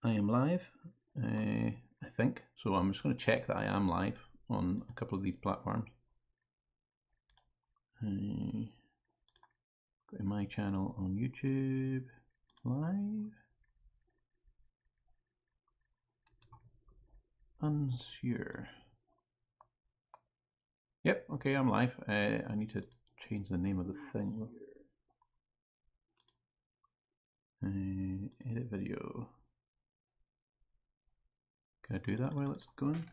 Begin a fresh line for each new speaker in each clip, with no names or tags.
I am live, I think. So I'm just going to check that I am live on a couple of these platforms. Go to my channel on YouTube, live. Unsure. Yep, okay, I'm live. I need to change the name of the thing. Edit video. Can I do that while it's going?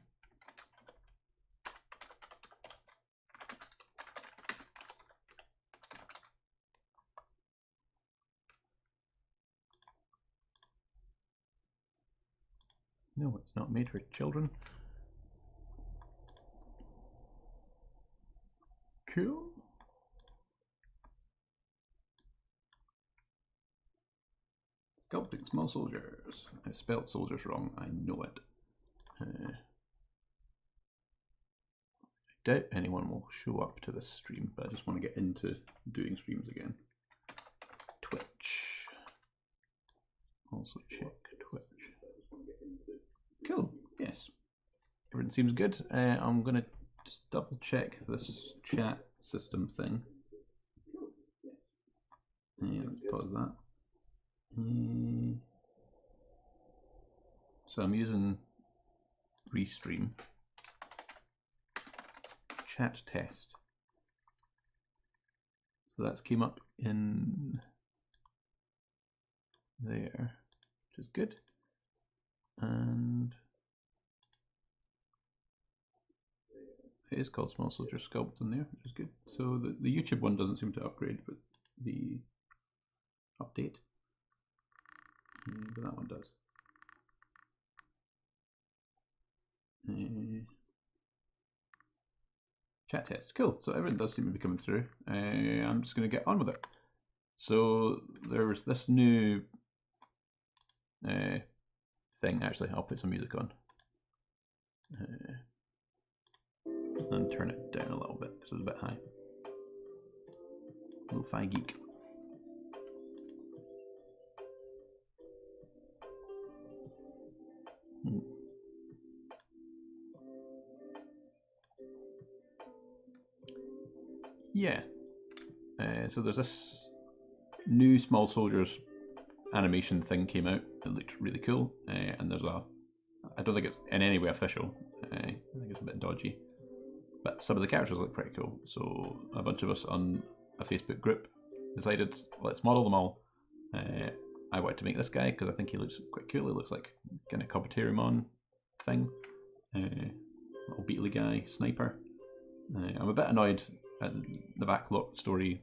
No, it's not made for children. Cool. Sculpting small soldiers. I spelled soldiers wrong, I know it. I doubt anyone will show up to this stream, but I just want to get into doing streams again. Twitch. Also check Twitch. Cool, yes. Everything seems good. I'm going to just double check this chat system thing. Let's pause that. So I'm using Restream. Chat test. So that's came up in there, which is good. And it is called Small Soldier Sculpt in there, which is good. So the YouTube one doesn't seem to upgrade, but the update, but that one does. Chat test, cool. So everything does seem to be coming through. I'm just going to get on with it. So there's this new thing. Actually, I'll put some music on and turn it down a little bit because it's a bit high. Lo-fi geek. Yeah. So there's this new Small Soldiers animation thing came out. It looked really cool, and there's I don't think it's in any way official. I think it's a bit dodgy, but some of the characters look pretty cool. So a bunch of us on a Facebook group decided, let's model them all. I wanted to make this guy because I think he looks quite cool. He looks like kind of Computerimon thing, little beetly guy, sniper. I'm a bit annoyed at the backlot story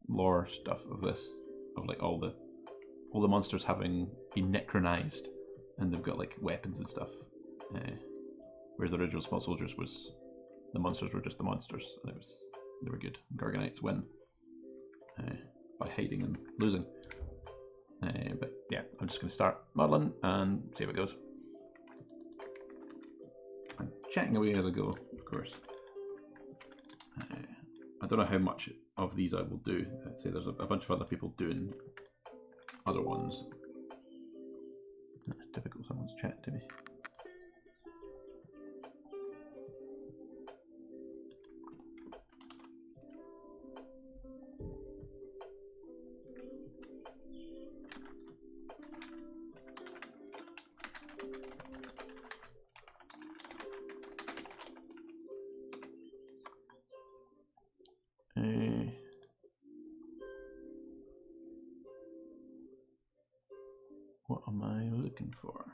lore stuff of this, of like all the monsters having been necronized and they've got like weapons and stuff. Whereas the original Small Soldiers was, the monsters were just the monsters. And they were good. Garganites win by hiding and losing. But yeah, I'm just going to start modeling and see how it goes. I'm chatting away as I go, of course. I don't know how much of these I will do. I'd say there's a bunch of other people doing other ones. Typical, someone's chatting to me. What am I looking for?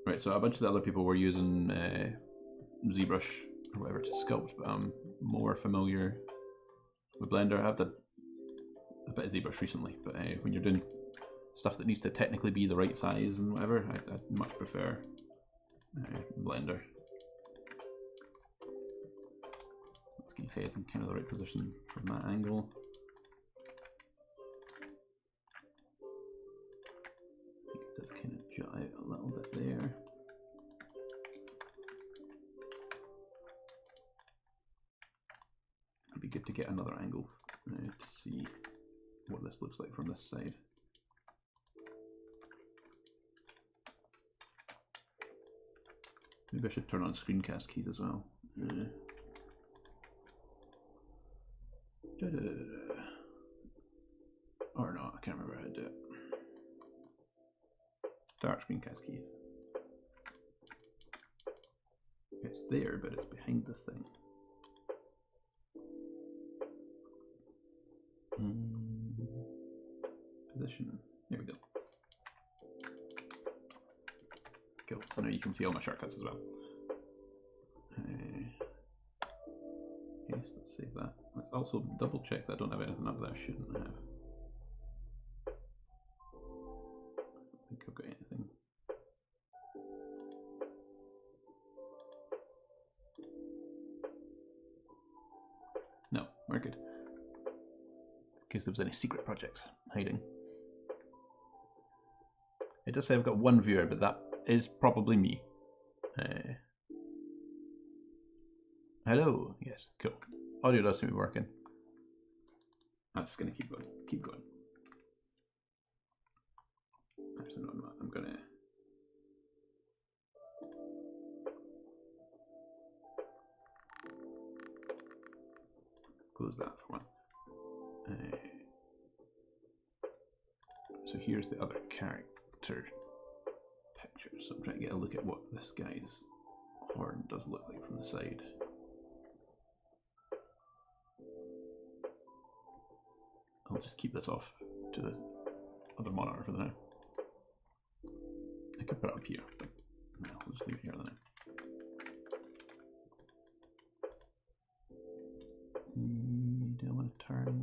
Right, so a bunch of the other people were using ZBrush or whatever to sculpt, but I'm more familiar with Blender. I've done a bit of ZBrush recently, but when you're doing stuff that needs to technically be the right size and whatever, I much prefer Blender. Let's get his head in kind of the right position from that angle. I think it does kind of jut out a little bit there. It'd be good to get another angle to see this looks like from this side. Maybe I should turn on screencast keys as well. Or not, I can't remember how to do it. Start screencast keys. It's there, but it's behind the thing. Position. There we go. Cool. So now you can see all my shortcuts as well. Yes, let's save that. Let's also double check that I don't have anything up that I shouldn't have. I don't think I've got anything. No, we're good. In case there was any secret projects hiding. It does say I've got one viewer, but that is probably me. Hello. Yes, cool. Audio does seem to be working. I'm just going to keep going. Keep going. Actually, no, I'm not. I'm going to... close that for one. So here's the other character picture. So I'm trying to get a look at what this guy's horn does look like from the side. I'll just keep this off to the other monitor for the now. I could put it up here, but no, I'll just leave it here for the now. Do I want to turn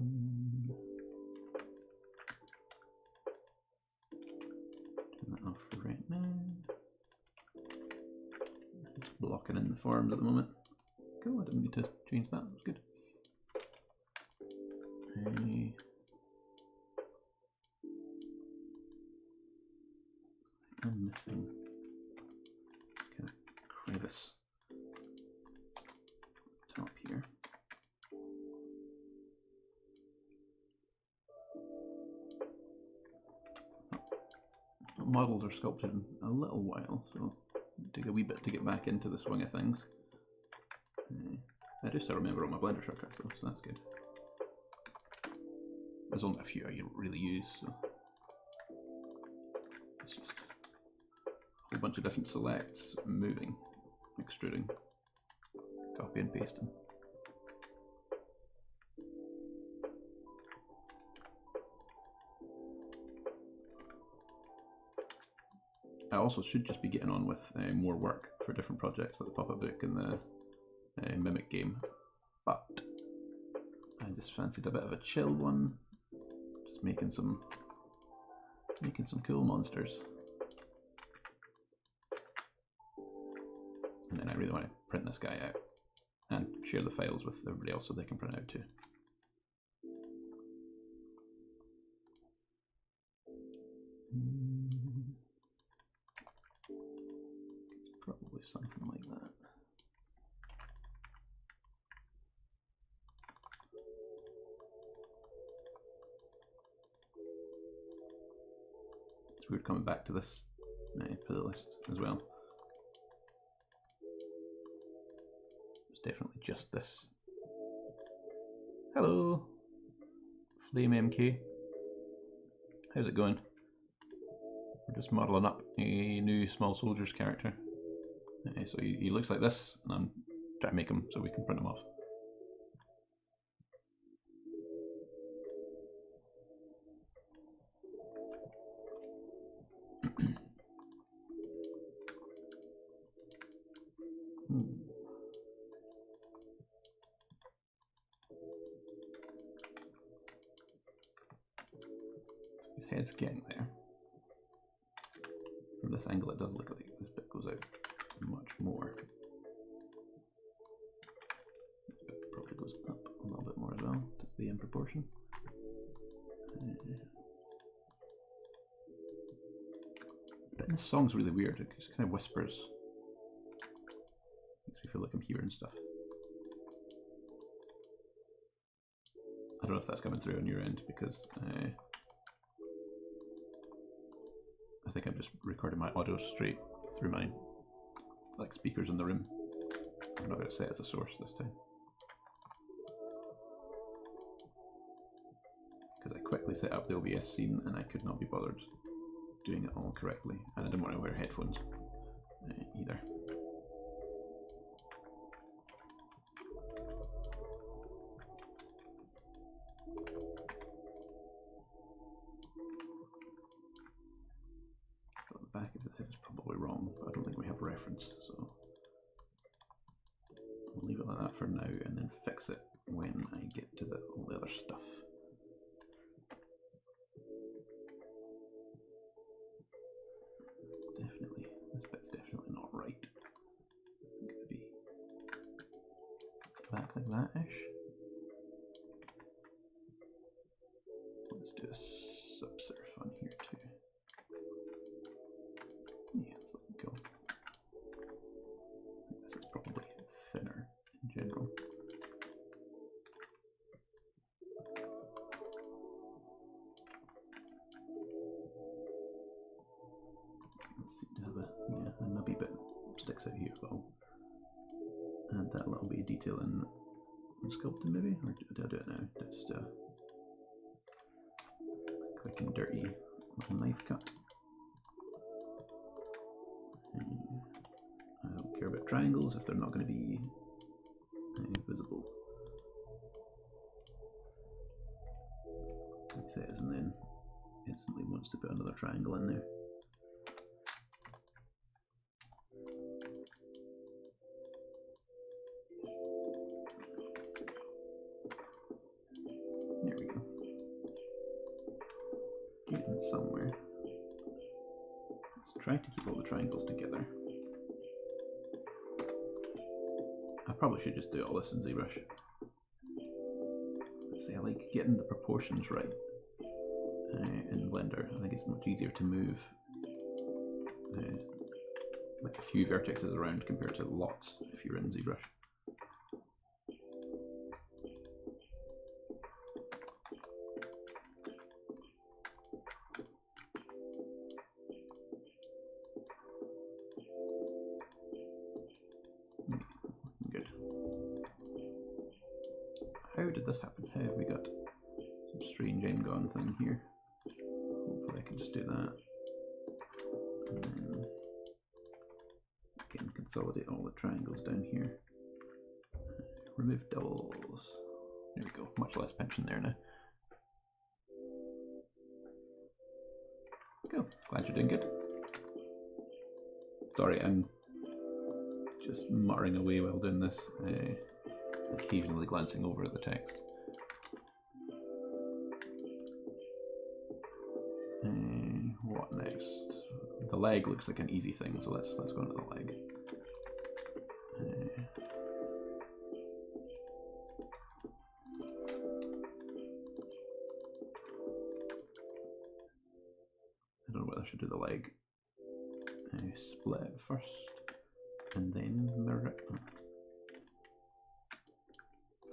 that off for right now? It's blocking in the forms at the moment. Cool, I didn't need to change that, that's good. I'm missing kind of crevice top here. Models are sculpted in a little while, so it'll take a wee bit to get back into the swing of things. I do still remember all my Blender shortcuts though, so that's good. There's only a few I really use, so it's just a whole bunch of different selects, moving, extruding, copy and pasting. I also should just be getting on with more work for different projects like the pop-up book and the Mimic game, but I just fancied a bit of a chill one, just making some cool monsters, and then I really want to print this guy out and share the files with everybody else so they can print out too. It's probably something like that. It's weird coming back to this playlist as well. It's definitely just this. Hello, Flame MK. How's it going? We're just modelling up a new Small Soldiers character. So he looks like this, and I'm trying to make him so we can print him off. His head's getting there. From this angle it does look like this bit goes out much more. This bit probably goes up a little bit more as well, to stay in proportion. But this song's really weird, it just kind of whispers. Makes me feel like I'm hearing stuff. I don't know if that's coming through on your end because I think I'm just recording my audio straight through my speakers in the room. I'm not going to set it as a source this time because I quickly set up the OBS scene and I could not be bothered doing it all correctly, and I didn't want to wear headphones either. The back of the head is probably wrong, but I don't think we have reference, so we'll leave it like that for now and then fix it when I get to all the other stuff. Definitely, this bit's definitely not right. I think it would be back like that-ish. Let's do a subsurf on here too. Yeah, that's looking cool. I think this is probably thinner in general. Let's seem to have a nubby bit sticks out here as well. Add that little bit of detail in sculpting maybe, or do I do it now? Do I just do a quick and dirty little knife cut? I don't care about triangles if they're not going to be visible. It says, and then instantly wants to put another triangle in there. There we go. Getting somewhere. Let's try to keep all the triangles together. I probably should just do all this in ZBrush. See, I like getting the proportions right in Blender. I think it's much easier to move like a few vertices around compared to lots if you're in ZBrush. Good. How did this happen? How have we got some strange end-gone thing here? Hopefully I can just do that. And then again, consolidate all the triangles down here. Remove doubles. There we go, much less pinching there now. Cool, glad you're doing good. Sorry, I'm just muttering away while doing this, occasionally glancing over at the text. What next? The leg looks like an easy thing, so let's go into the leg. I don't know whether I should do the leg split it first and then mirror it.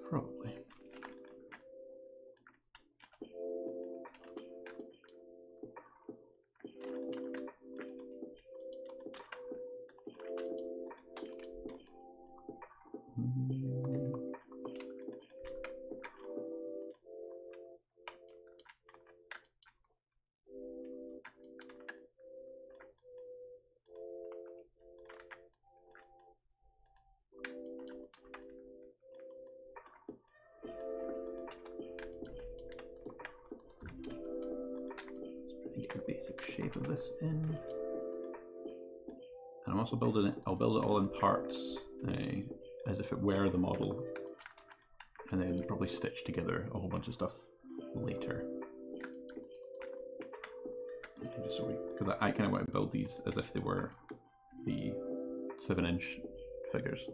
Probably. Get the basic shape of this in. And I'm also building it, I'll build it all in parts as if it were the model, and then probably stitch together a whole bunch of stuff later. Just so because I kind of want to build these as if they were the 7-inch figures.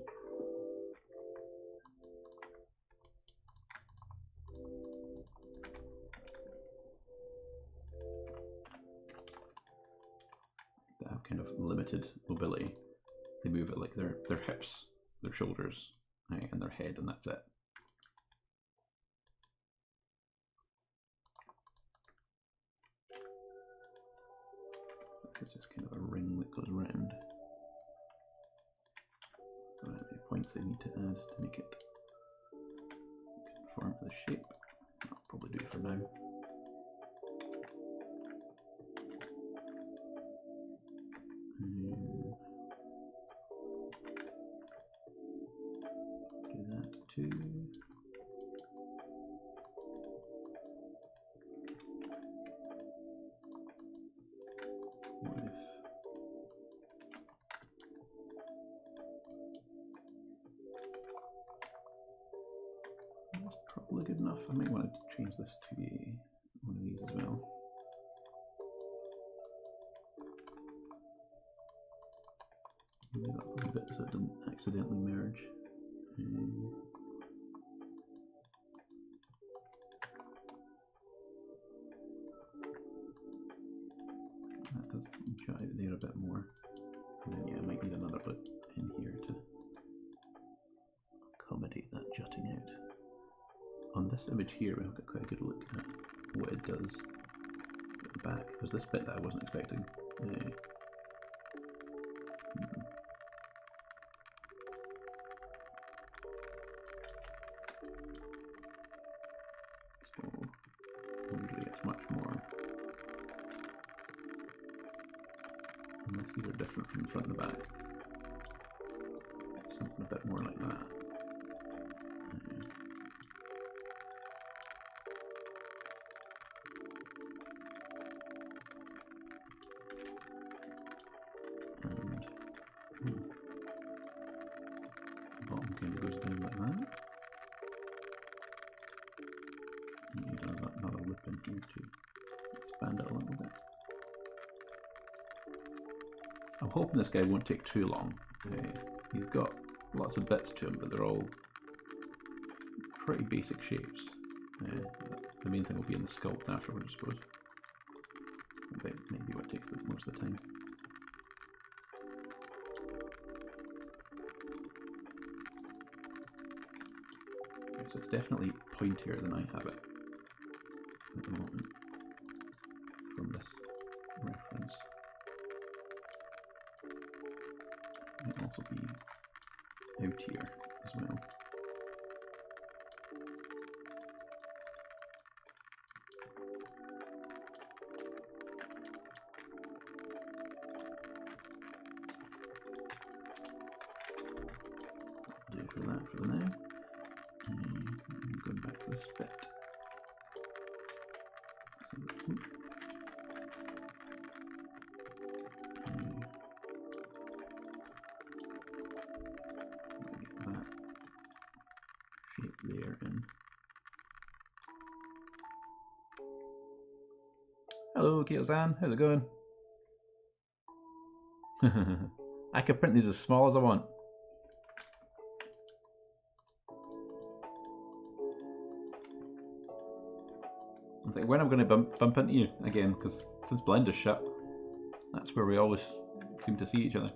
That have kind of limited mobility. They move it like their hips, their shoulders, and their head, and that's it. It's just kind of a ring that goes round. How many points I need to add to make it conform to the shape. I'll probably do it for now. Do that too. What if that's probably good enough. I might want to change this to one of these as well. Move that a little bit so it doesn't accidentally merge. That does jive there a bit more. And then yeah, I might need another bit in here to accommodate that jutting out. On this image here, we've got quite a good look at what it does at the back. There's this bit that I wasn't expecting. So usually it's much more, unless these are different from the front and the back, something a bit more like that. And the bottom kind of goes down like that. And you need another lip in here to expand it a little bit. I'm hoping this guy won't take too long. He's got lots of bits to him, but they're all pretty basic shapes. The main thing will be in the sculpt afterwards, I suppose. Maybe what takes most of the time. Okay, so it's definitely pointier than I have it at the moment from this reference. It might also be out here as well. I'll do for that for now. And going back to this bit. There in. Hello, Kyosan, how's it going? I can print these as small as I want. I think when I'm going to bump into you again, because since Blender's shut, that's where we always seem to see each other.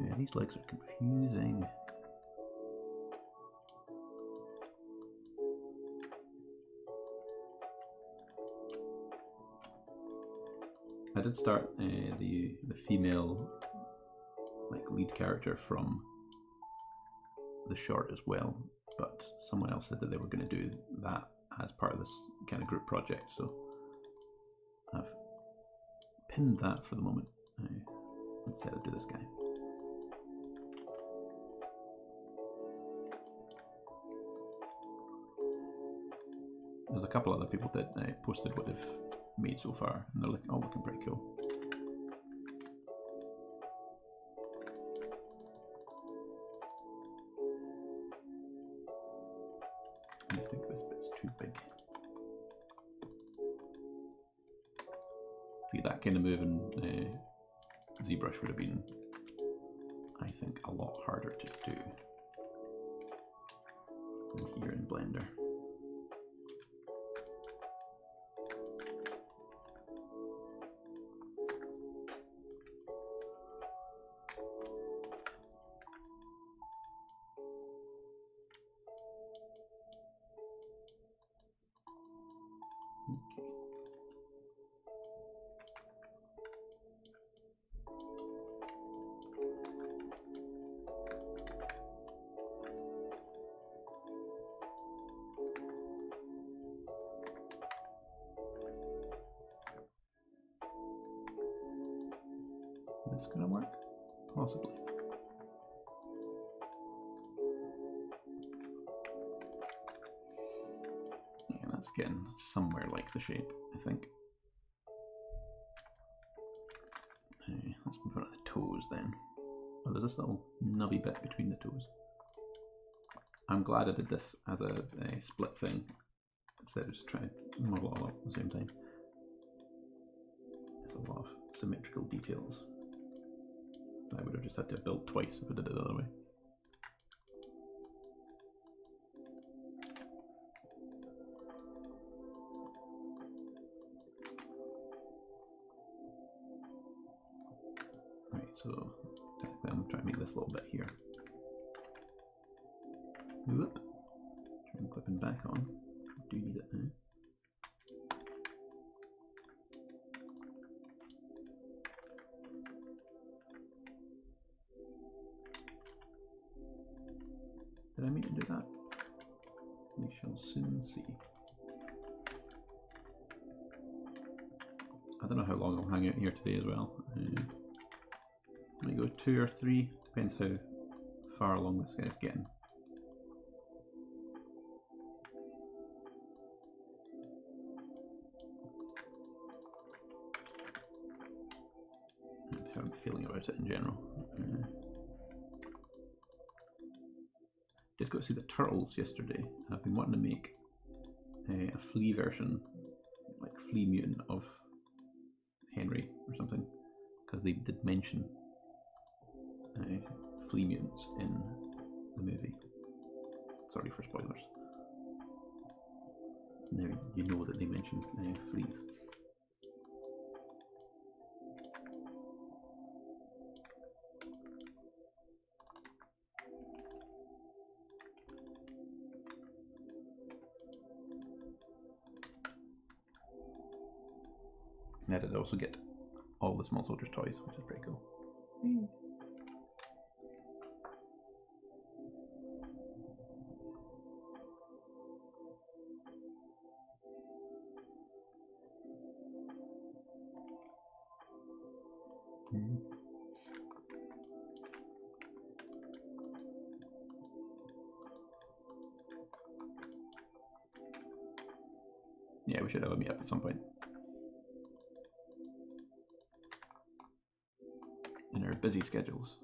Yeah, these legs are confusing. I did start the female lead character from the short as well, but someone else said that they were going to do that as part of this kind of group project, so I've pinned that for the moment. Instead of do this guy. There's a couple other people that posted what they've made so far, and they're all looking pretty cool. I think this bit's too big. See, that kind of move in ZBrush would have been, I think, a lot harder to do than here in Blender. This gonna work? Possibly. Yeah, that's getting somewhere like the shape, I think. Let's move on to the toes then. Oh, there's this little nubby bit between the toes. I'm glad I did this as a split thing instead of just trying to model it all up at the same time. There's a lot of symmetrical details. I would have just had to build twice if I did it the other way. Right, so technically I'm trying to make this little bit here. Whoop. Try and clipping back on. I do need it now. Did I mean to do that? We shall soon see. I don't know how long I'll hang out here today as well. I might go 2 or 3, depends how far along this guy's getting. And how I'm feeling about it in general. Did go see the turtles yesterday. I've been wanting to make a flea version, like flea mutant of Henry or something, because they did mention flea mutants in the movie. Sorry for spoilers. Now you know that they mentioned fleas. And I did also get all the small soldiers toys, which is pretty cool. Yeah, we should have a meetup at some point. In our busy schedules.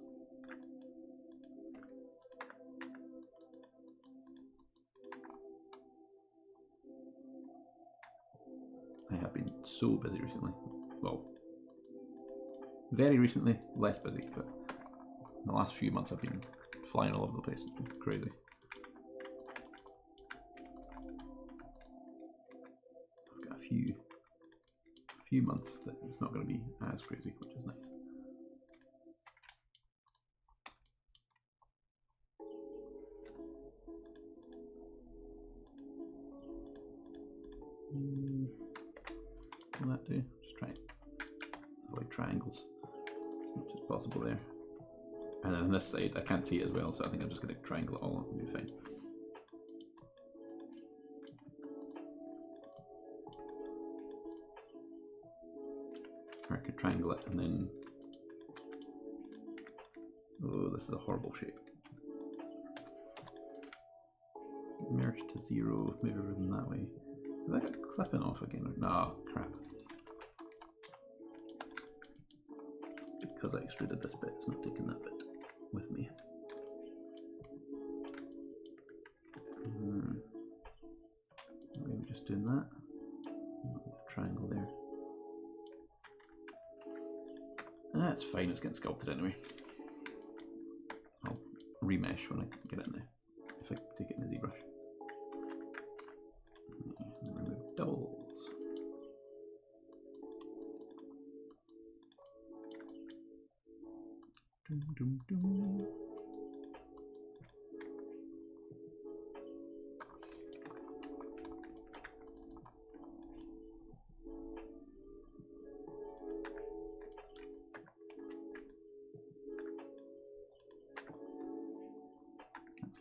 I have been so busy recently. Well, very recently, less busy, but in the last few months I've been flying all over the place. It's been crazy. I've got a few months that it's not going to be as crazy, which is nice. Will that do? Just try and avoid triangles as much as possible there. And then on this side, I can't see it as well, so I think I'm just going to triangle it all up and be fine. Or I could triangle it and then... Oh, this is a horrible shape. Merge to 0, move everything that way. Have I got clipping off again? No, crap. Because I extruded this bit, it's not taking that bit with me. Maybe just doing that. Triangle there. That's fine, it's getting sculpted anyway. I'll remesh when I get it in there, if I take it in the ZBrush. And remove doubles. Dum, dum, dum.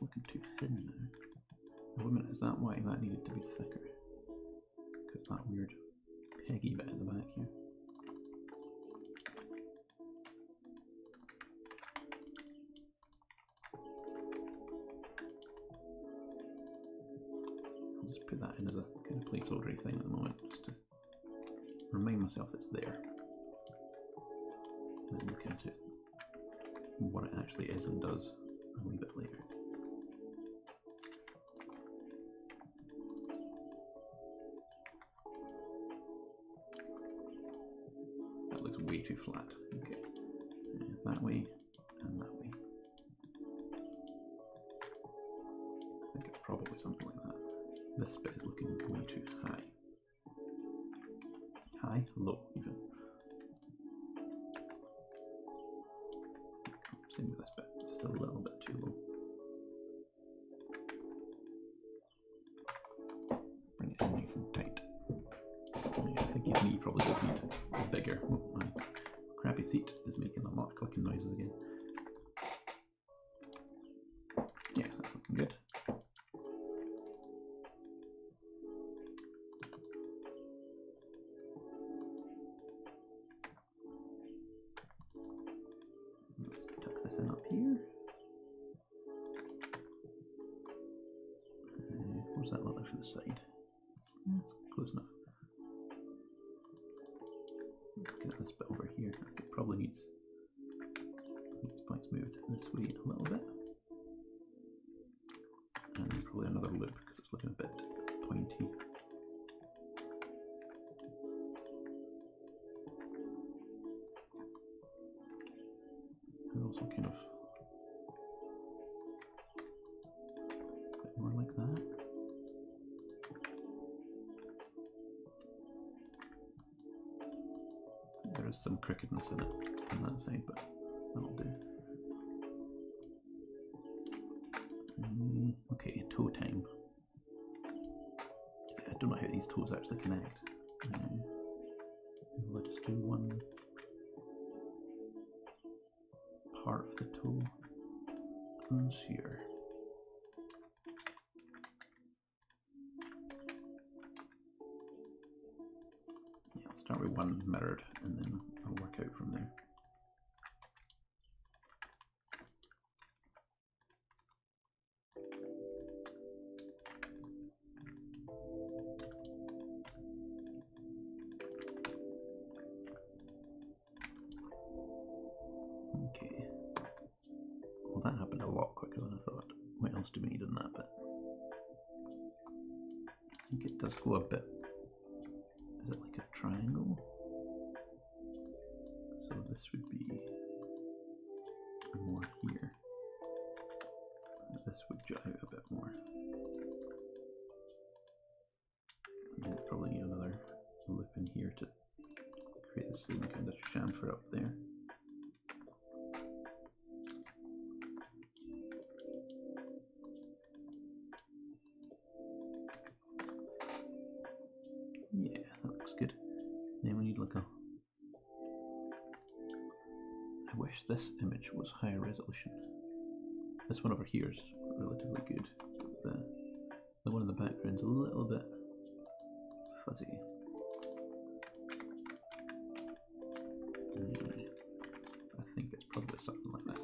looking too thin now. Wait a minute, is that why that needed to be thicker? Because that weird peggy bit at the back here. I'll just put that in as a kind of placeholdery thing at the moment, just to remind myself it's there. And then look into what it actually is and does a wee bit later. That looks way too flat. Okay, that way and that way. I think it's probably something like that. This bit is looking way too high. High? Low, even. Same with this bit, just a little bit too low. Bring it in nice and tight. Yeah, I think his knee probably does need bigger. Oh, my crappy seat is making a lot of clicking noises again. Yeah, that's looking good. Let's tuck this in up here. What does that look like from the side? That's close enough. Looking at this bit over here, it probably needs points moved this way a little bit. And then probably another loop because it's looking a bit pointy. And also kind of a bit more like that. There is some crookedness in it on that side, but that'll do. Okay, toe time. I don't know how these toes actually connect. Will I just do one part of the toe comes here? Yeah, I'll start with one mirrored and then I'll work out from there. Okay. Well, that happened a lot quicker than I thought. What else do we need in that bit? I think it does go a bit. Is it like a triangle? So this would be more here. This would jut out a bit more. And then probably need another loop in here to create the same kind of chamfer up there. Yeah, that looks good. Then we need like a... I wish this image was higher resolution. This one over here is relatively good. The one in the background's a little bit fuzzy. I think it's probably something like this.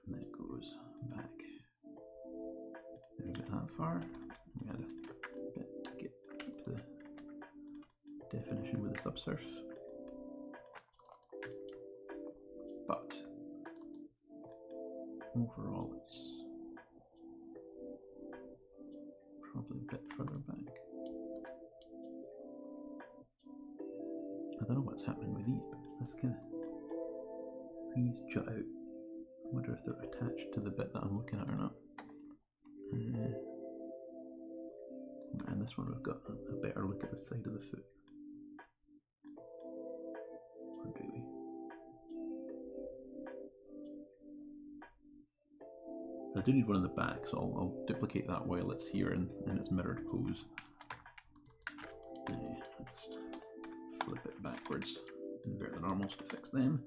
And then it goes back. There we get that far. We add a bit to keep the definition with the subsurf. But overall it's probably a bit further back. I don't know what's happening with these bits. This kind of, these jut out. I wonder if they're attached to the bit that I'm looking at or not. And this one we've got a better look at the side of the foot. Or do we? I do need one in the back, so I'll duplicate that while it's here in its mirrored pose. Just flip it backwards, invert the normals to fix them.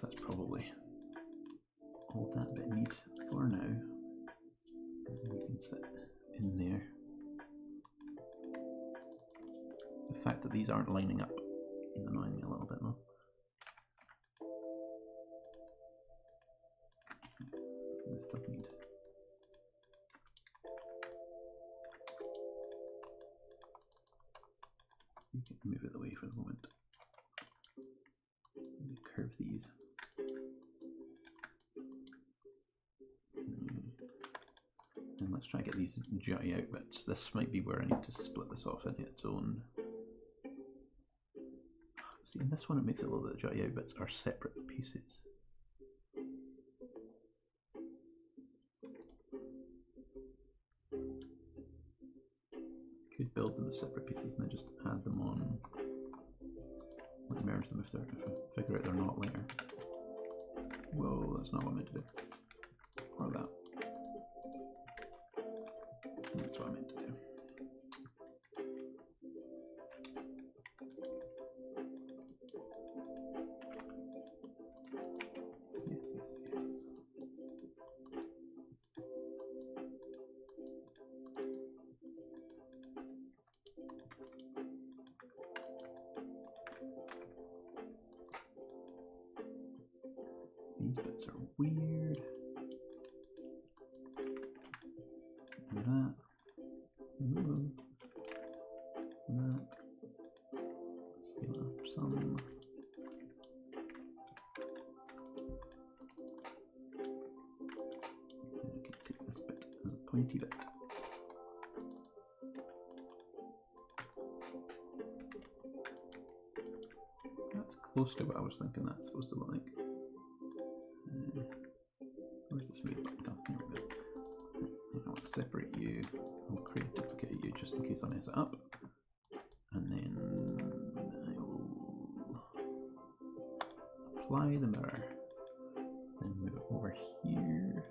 that's probably all that bit needs for now. We can sit in there. The fact that these aren't lining up is annoying me a little bit though. This does need. You can move it away for the moment. Curve these. And let's try and get these jutty out bits. This might be where I need to split this off into its own. See, in this one it makes it look like the jutty out bits are separate pieces. Could build them as separate pieces and then just add them on. Like merge them if I figure out they're not later. Whoa, that's not what I meant to do. Or that. That's what I meant to do. Yes, yes, yes. These bits are weird. Do that. Ooh. That. Scale up some. I can take this bit as a pointy bit. That's close to what I was thinking that's supposed to look like. Where's the smooth button? Oh, here we go. I'll separate you. I'll create a duplicate of you just in case I mess it up. And then I will apply the mirror. Then move it over here.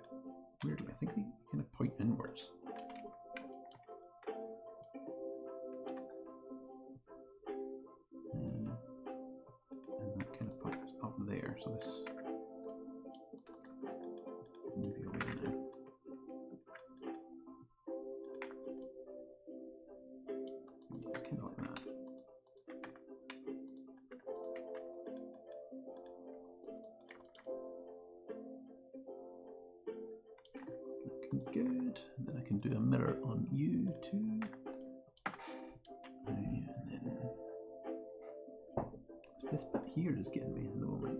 Weirdly, I think they kind of point inwards. And that kind of points up there. So this move you away now. It's kind of like that. Looking good. And then I can do a mirror on you too. And then it's this bit here is getting me at the moment.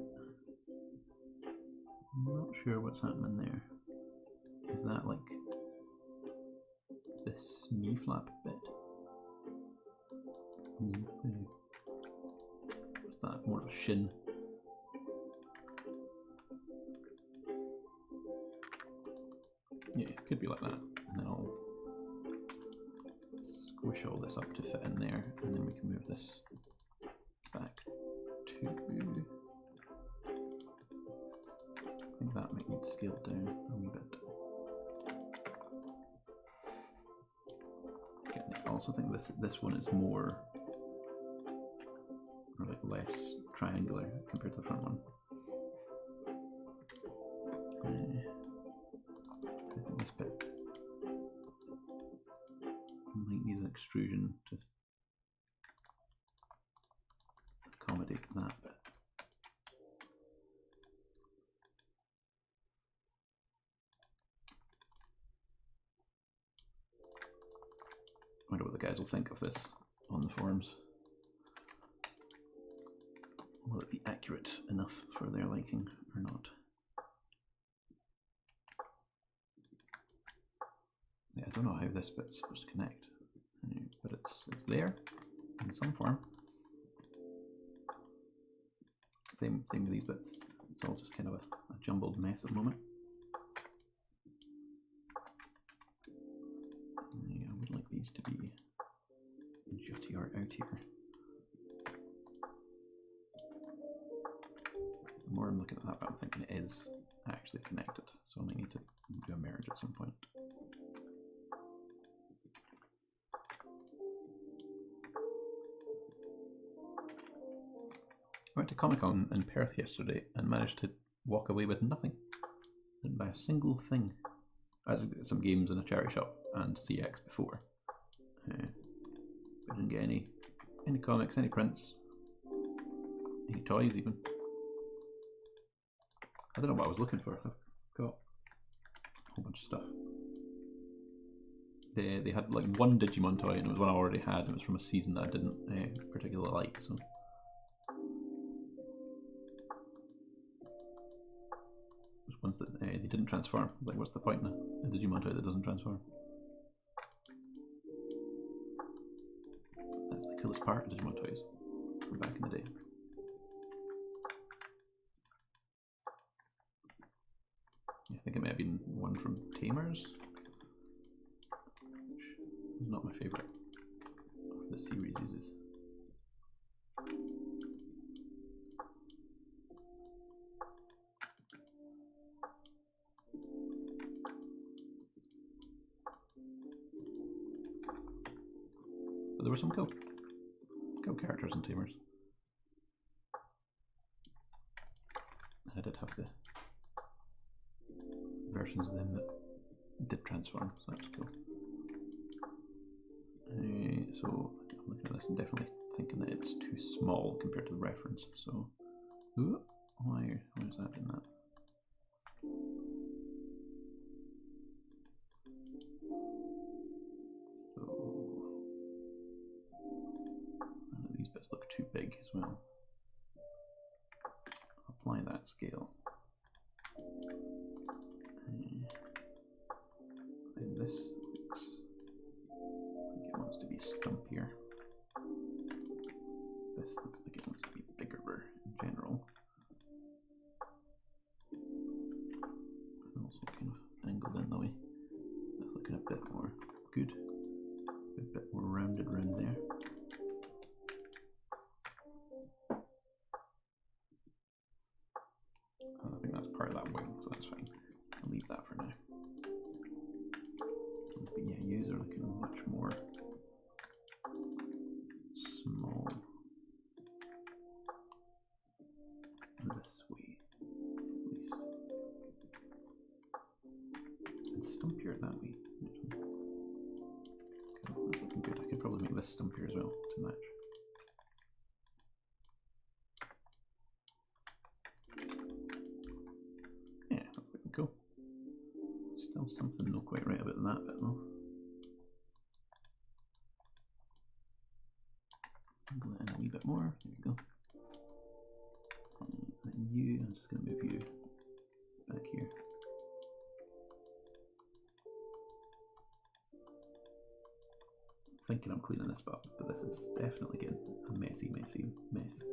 I'm not sure what's happening there. Is that like this knee flap bit? What's that? More of a shin. Yeah, it could be like that. And then I'll squish all this up to fit in there, and then we can move this back to. I think that might need scaled down a wee bit. I also think this one is more, or like less triangular compared to the front one. I think this bit might need an extrusion to accommodate that bit. I wonder what the guys will think of this on the forums. Will it be accurate enough for their liking or not? Yeah, I don't know how this bit's supposed to connect, but it's there in some form. Same with these bits. It's all just kind of a jumbled mess at the moment. Yeah, I would like these to be jutty or outier. The more I'm looking at that, I'm thinking it is actually connected, so I might need to do a merge at some point. went to Comic-Con in Perth yesterday and managed to walk away with nothing. Didn't buy a single thing. I did get some games in a charity shop and CX before. But I didn't get any comics, any prints, any toys even. I don't know what I was looking for. I've got a whole bunch of stuff. They had like one Digimon toy, and it was one I already had, and it was from a season that I didn't particularly like. So there's ones that they didn't transform. I was like, what's the point in a Digimon toy that doesn't transform? That's the coolest part of Digimon toys from back in the day. I think it may have been one from Tamers, which is not my favourite of the series. But there were some cool characters in Tamers. I did have the versions of them that did transform, so that's cool. So I'm looking at this and definitely thinking that it's too small compared to the reference. So, why is that in that? So these bits look too big as well. Apply that scale. And this looks like it wants to be stumpier. This looks like it wants to be bigger in general. And also kind of angled in the way. That's looking a bit more good. A bit more rounded around there. I think that's part of that wing, so that's fine. I'll leave that for now. But yeah, yous are looking much more small this way, at least. And stumpier that way, actually. Okay, that's looking good. I could probably make this stumpier as well to match. Yeah, that's looking cool. Still something not quite right about that bit though. Angle it in a wee bit more. There we go. And you, I'm just going to move you back here. Thinking I'm cleaning this up, but this is definitely getting a messy mess.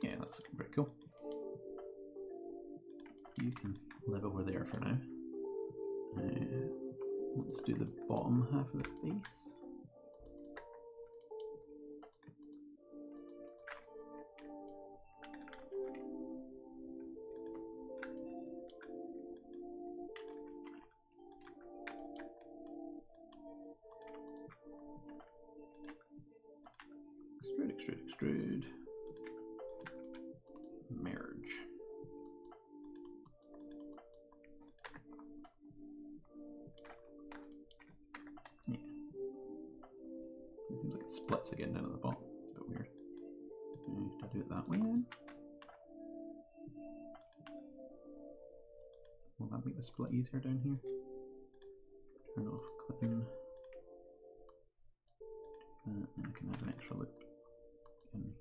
Yeah, that's very cool. You can live over there for now. Let's do the bottom half of the face. Extrude. Merge. Yeah. It seems like it splits again down at the bottom. It's a bit weird. Do I do it that way then? Will that make the split easier down here? Turn off clipping. And I can add an extra loop in here.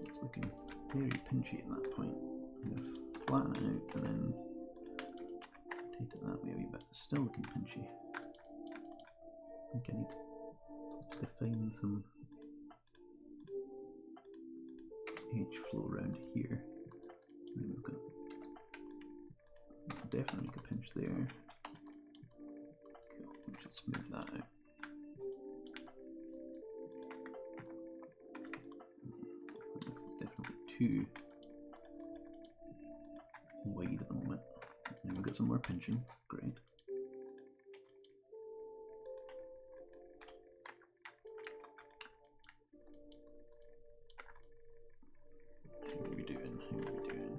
It's looking very pinchy at that point. I'm going to flatten it out and then rotate it that way a wee bit. It's still looking pinchy. I think I need to find some edge flow around here. And we've got definitely make a pinch there. Cool. We'll just smooth that out. This is definitely too wide at the moment. And we've got some more pinching. Great. How are we doing? How are we doing?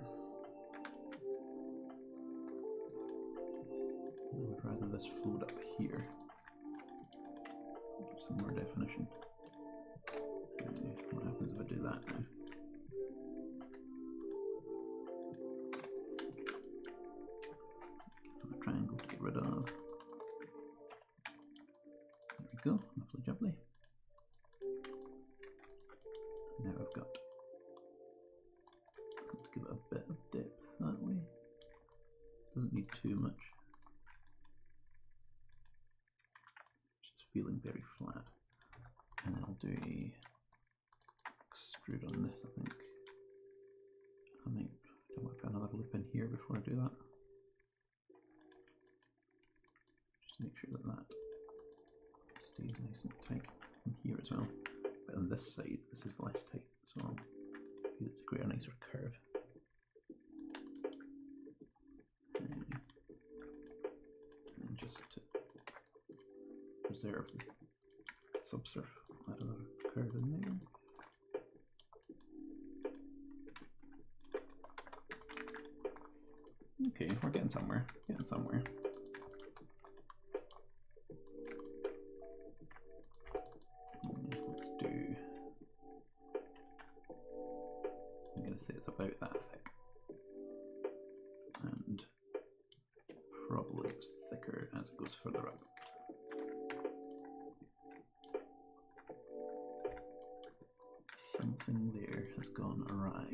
I would rather this flowed up here. Some more definition. What happens if I do that now? A triangle to get rid of. There we go, lovely jubbly. Now I've got to give it a bit of depth that way. Doesn't need too much. Just feeling very flat. And I'll do a extrude on this, I think. I might put another loop in here before I do that. Just make sure that that stays nice and tight from here as well. But on this side, this is less tight, so I'll use it to create a nicer curve. And just to preserve the subsurf, add another curve in there. Okay, we're getting somewhere, Let's do, I'm going to say it's about that thick. And probably it's thicker as it goes further up. Something there has gone awry.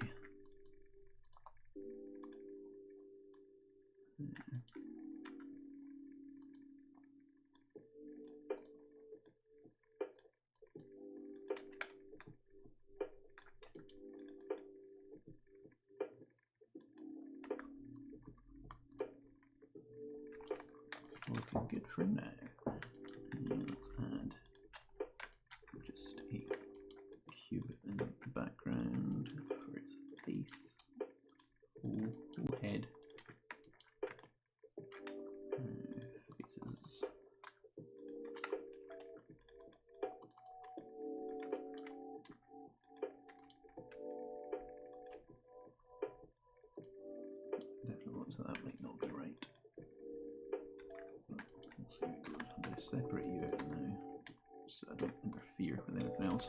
It's looking good for now. And let's add just a cube in the background for its face, its whole head. Faces. Definitely looks like that might not be right. But we'll see how it goes. I'm going to separate you out now so I don't interfere with anything else.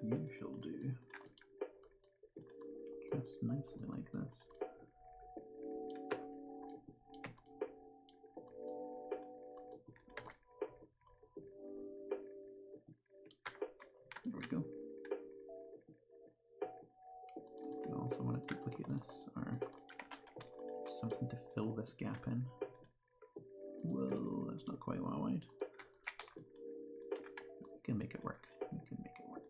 You shall do. Just nicely like this. There we go. Do I also want to duplicate this or something to fill this gap in? Whoa, that's not quite what I wanted. We can make it work. We can make it work.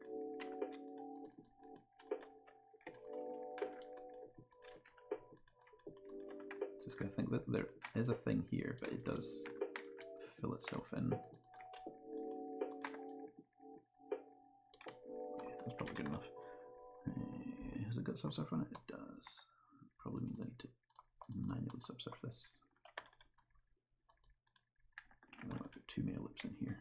Just gonna think that there is a thing here, but it does fill itself in. Yeah, that's probably good enough. Has it got subsurf on it? It does. Probably means I need to manually subsurf this. I might put 2 more loops in here.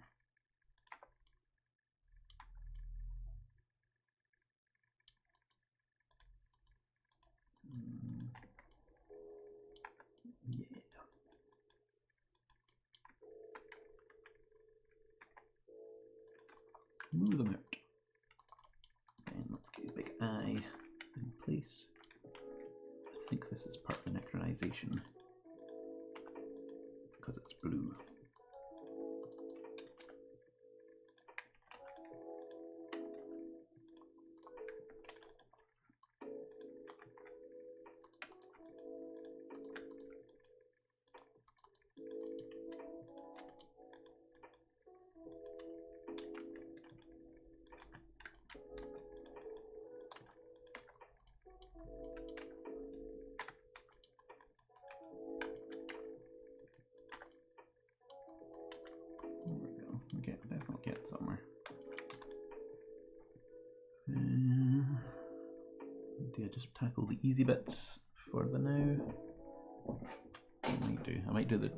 Yeah. Smooth them out. And let's get a big eye in place. I think this is part of the necronization because it's blue. just tackle the easy bits for the now. I might do the.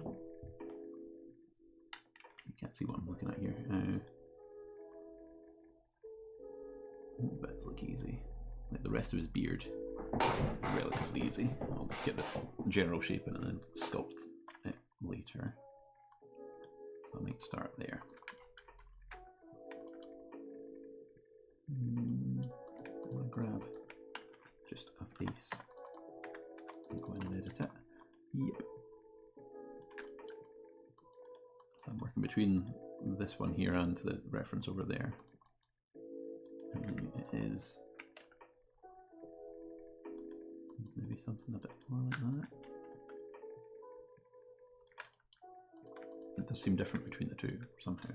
You can't see what I'm looking at here. What bits look easy? Like the rest of his beard, relatively easy. I'll just get the general shape in and then sculpt it later. So I might start there. I'm gonna grab just a face and go in and edit it. Yep. So I'm working between this one here and the reference over there. It is maybe something a bit more like that. It does seem different between the two somehow.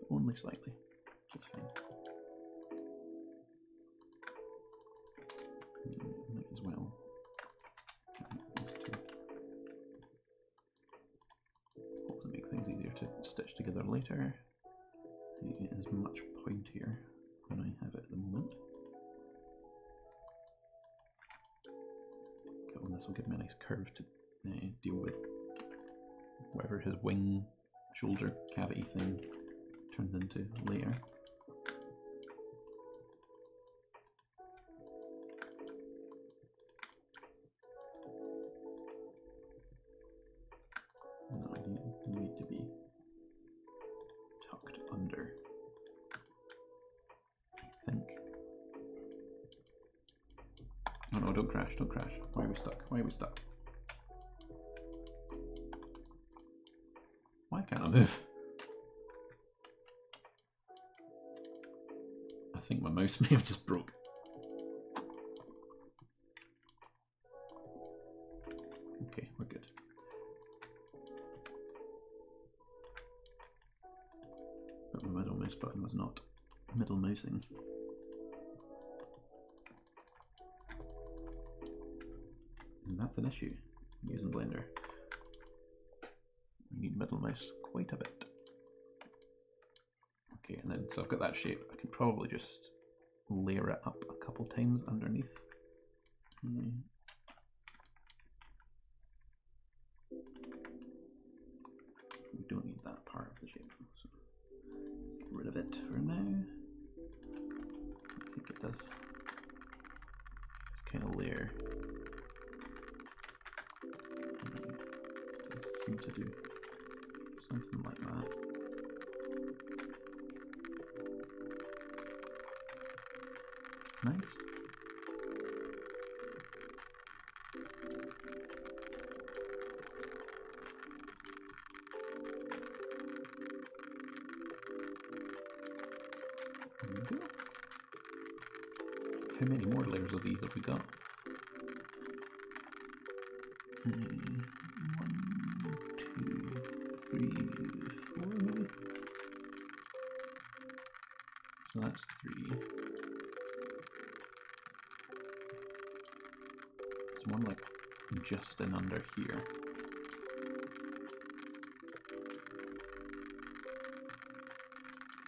Only slightly. That's fine. Might as well. Hopefully make things easier to stitch together later. It is much pointier than I have it at the moment. And this will give me a nice curve to deal with whatever his wing shoulder cavity thing turns into later. No, you need to be tucked under, I think. Oh no, don't crash, don't crash. Why are we stuck? Why are we stuck? Why can't I move? I think my mouse may have just broke. Okay, we're good. But my middle mouse button was not middle mousing. And that's an issue using Blender. You need middle mouse quite a bit. Okay, and then so I've got that shape. I can probably just layer it up a couple times underneath. We don't need that part of the shape, so let's get rid of it for now. I think it does. Just kind of layer. It does seem to do something like that. Nice. There we go. How many more layers of these have we got? 1, 2, 3, 4. So that's 3. There's one like just in under here.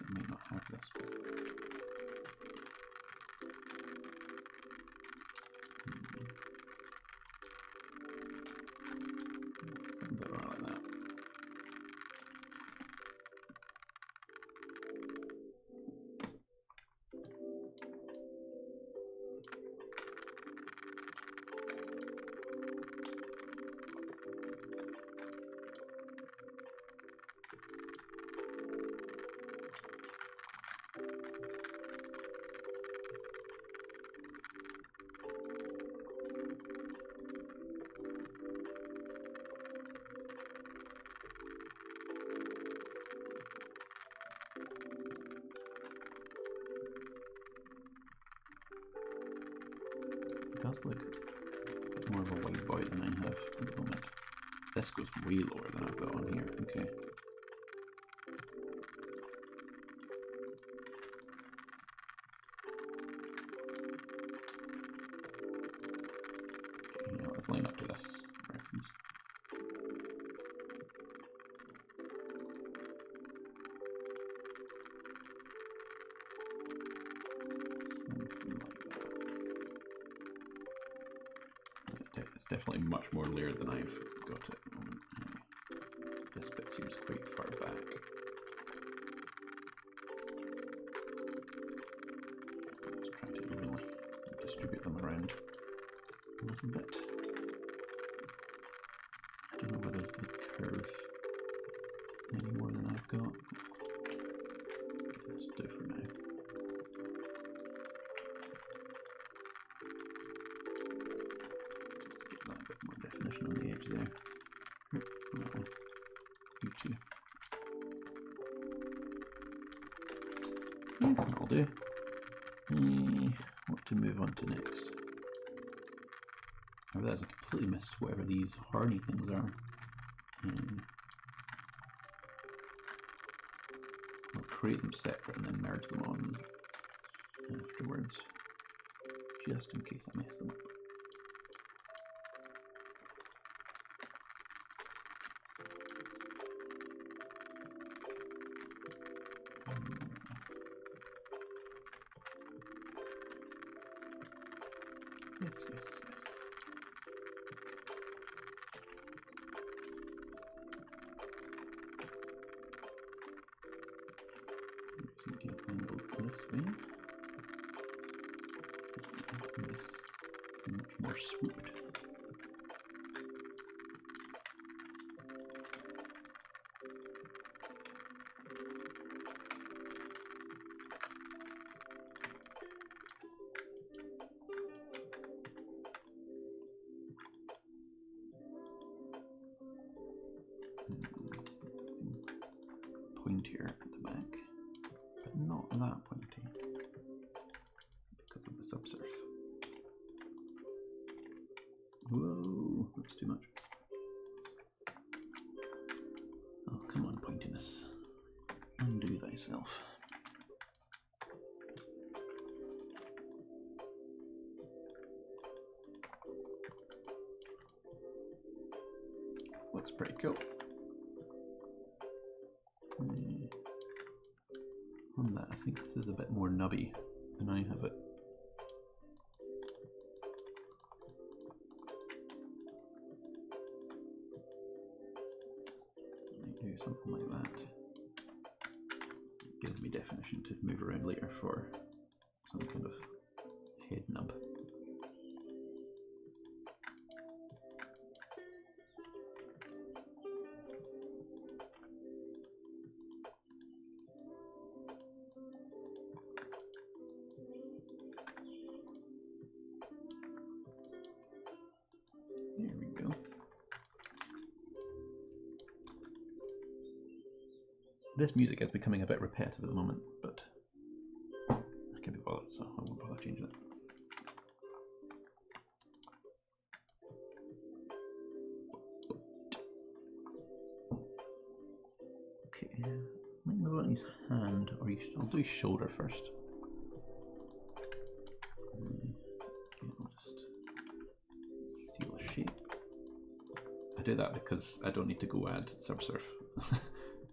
It may not have this, but something a bit around like that. It does look a bit more of a wide boy than I have at the moment. This goes way lower than I've got on here. Okay. Okay, let's line up to this reference. Something like that. It's definitely much more layered than I've got it at the moment. This bit seems quite far back. Let's try to evenly distribute them around a little bit. I don't know whether they curve any more than I've got. Let's do for now. Get that a bit more definition on the edge there. That one. You too. Yeah, that'll do. What to move on to next? I realise I completely missed whatever these horny things are. I'll create them separate and then merge them on afterwards, just in case I mess them up. Yes. Angle this way. This is much more swooped. Pointier at the back, but not that pointy because of the subsurf. Whoa, that's too much. Oh, come on, pointiness. Undo thyself. Looks pretty cool. On that, I think this is a bit more nubby than I have it. I do something like that. It gives me definition to move around later for some kind of head nub. There we go. This music is becoming a bit repetitive at the moment, but I can't be bothered, so I won't bother changing it. Okay, I might move on his hand, or I'll do his shoulder first. I'll just steal a shape. I do that because I don't need to go add subsurf.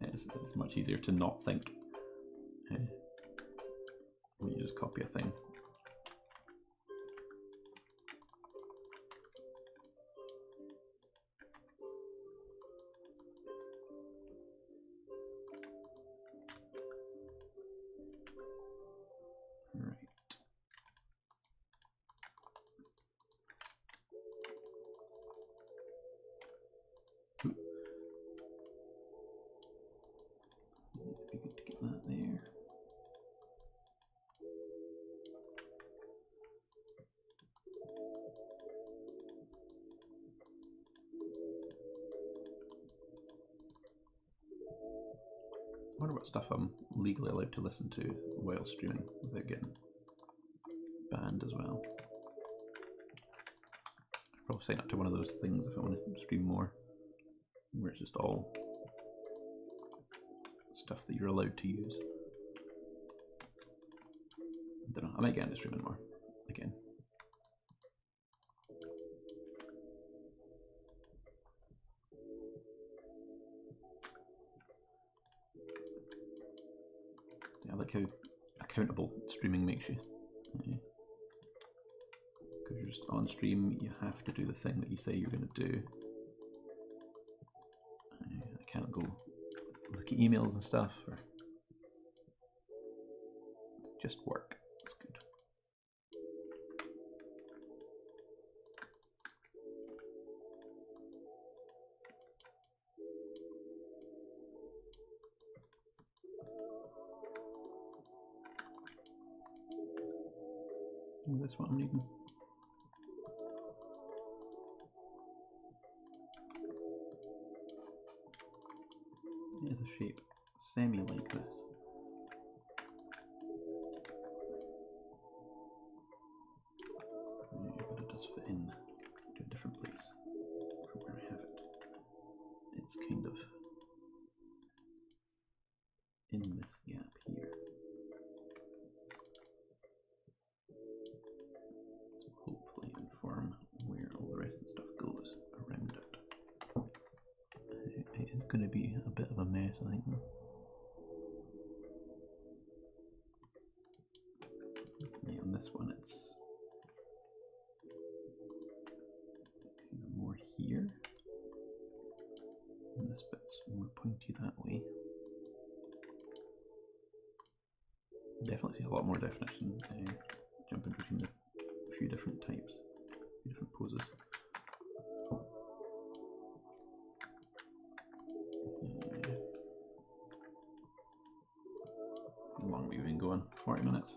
It's much easier to not think when you just copy a thing. Right. It'd be good to get that there. I wonder what stuff I'm legally allowed to listen to while streaming without getting banned as well. I'd probably sign up to one of those things if I want to stream more, where it's just all stuff that you're allowed to use. I don't know, I might get into streaming more again. Yeah, I like how accountable streaming makes you. Because you're just on stream, you have to do the thing that you say you're going to do. I can't go look at emails and stuff. It's just work. It's good. That's what I'm needing. There's a shape semi-like this. But it does fit in to a different place from where I have it. It's kind of in this gap here. So hopefully inform where all the rest of the stuff goes around it. It is going to be a bit of a mess, I think. Yeah, on this one it's kind of more here, and this bit's more pointy that way. Definitely see a lot more definition jumping between the few different types, few different poses. How long have we been going? 40 minutes.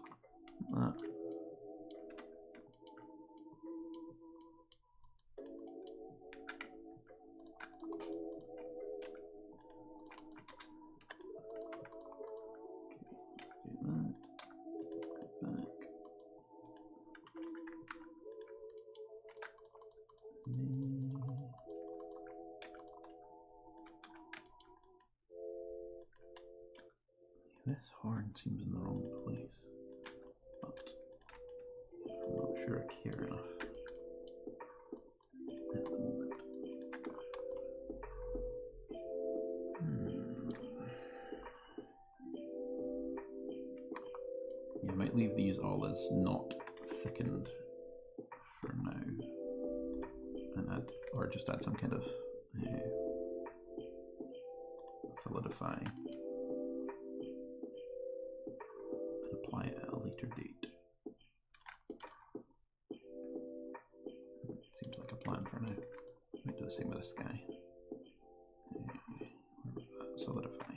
This horn seems in the wrong place, but I'm not sure I care enough at the moment. Yeah, I might leave these all as not thickened for now, and or just add some kind of solidify and apply it at a later date. Seems like a plan for now. Might do the same with this guy. Where was that? Solidify.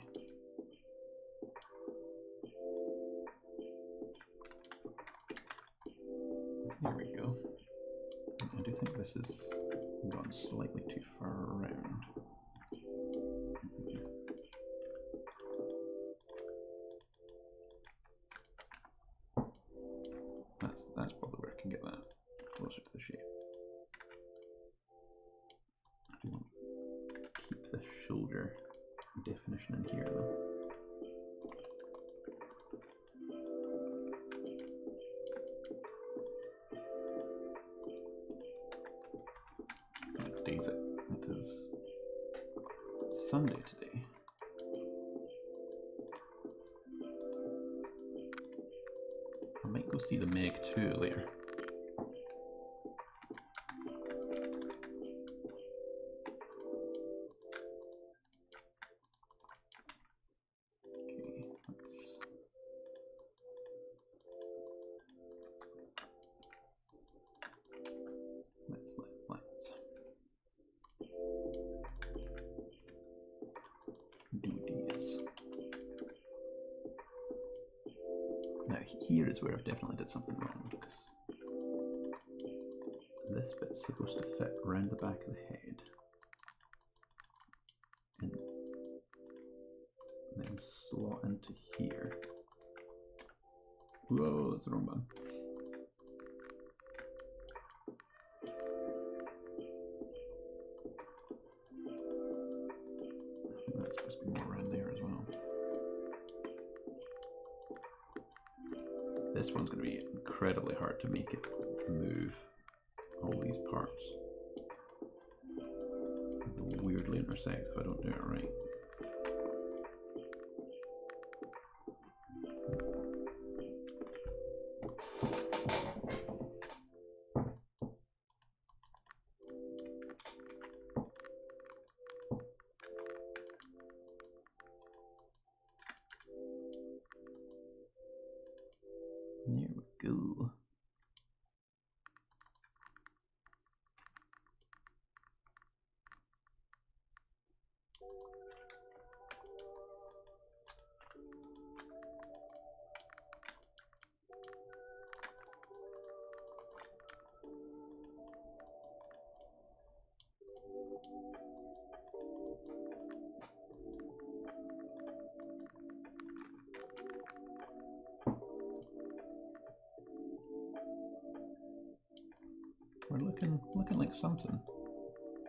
There we go. I do think this has gone slightly too far around. That's probably where I can get that closer to the shape. I do want to keep the shoulder definition in here though. What day is it? It is Sunday today. I might go see the Meg 2 later. Let's do these. Now here is where I've definitely did something wrong, because this bit's supposed to fit around the back of the head and then slot into here. Whoa, that's the wrong button. That's supposed to be more around there as well. This one's going to be incredibly hard to make it move all these parts. It'll weirdly intersect if I don't do it right. looking like something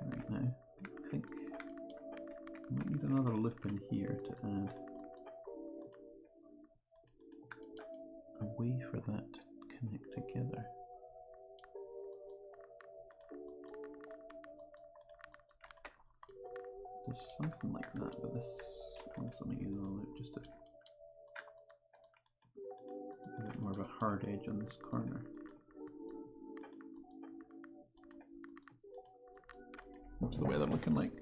right now. I think I might need another loop in here to add a way for that to connect together. Does something like that, but this also might use a loop just to a bit more of a hard edge on this corner. What's the weather looking like?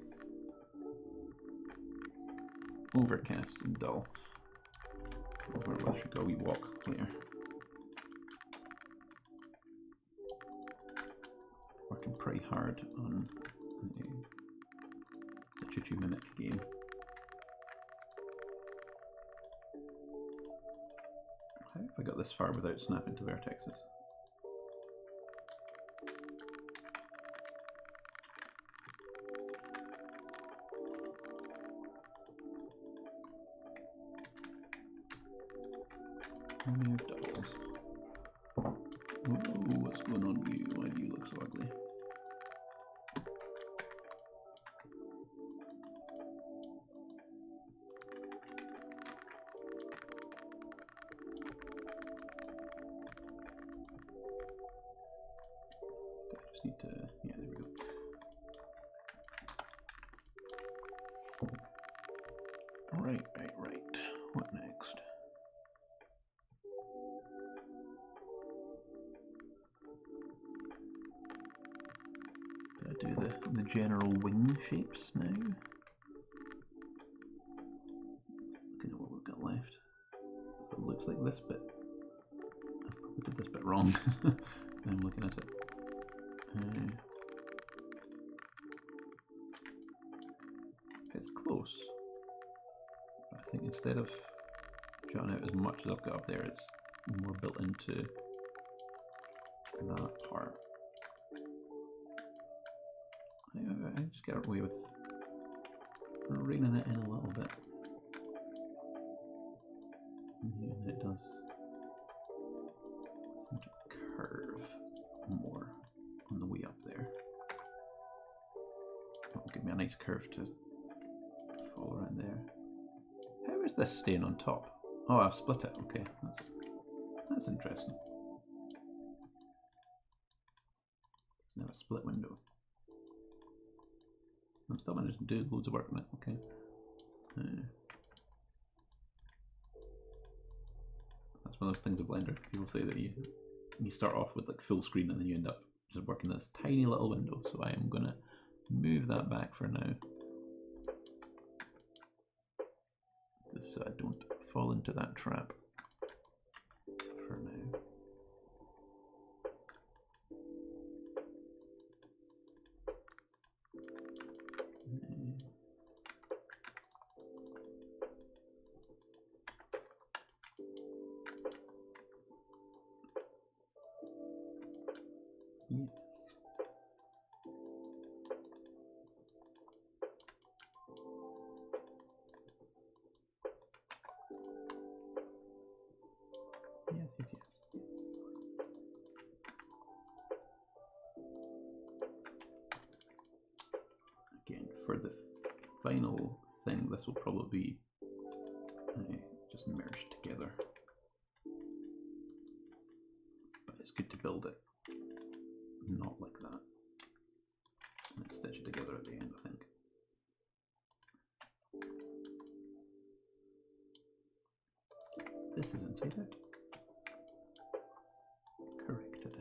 Overcast and dull. I should go a wee walk later. Working pretty hard on the 2-minute game. How have I got this far without snapping to vertexes? Mere doubles. Oh, what's going on with you? Why do you look so ugly? I just need to, yeah, there we go. Right. What next? Do the general wing shapes now. Looking at what we've got left. It looks like this bit. I probably did this bit wrong. I'm looking at it. It's close. But I think instead of jotting out as much as I've got up there, it's more built into that part. I just get away with reining it in a little bit. And then it does seem to curve more on the way up there. That'll give me a nice curve to fall around there. How is this staying on top? Oh, I've split it. Okay, that's interesting. It's now a split window. I'm still managing to do loads of work on it, okay. That's one of those things of Blender. People say that you start off with like full screen and then you end up just working this tiny little window. So I am gonna move that back for now. Just so I don't fall into that trap for now. Yes. Again, for the final thing, this will probably be just merged together. But it's good to build it not like that. And then stitch it together at the end, I think. This is inside out. Corrected.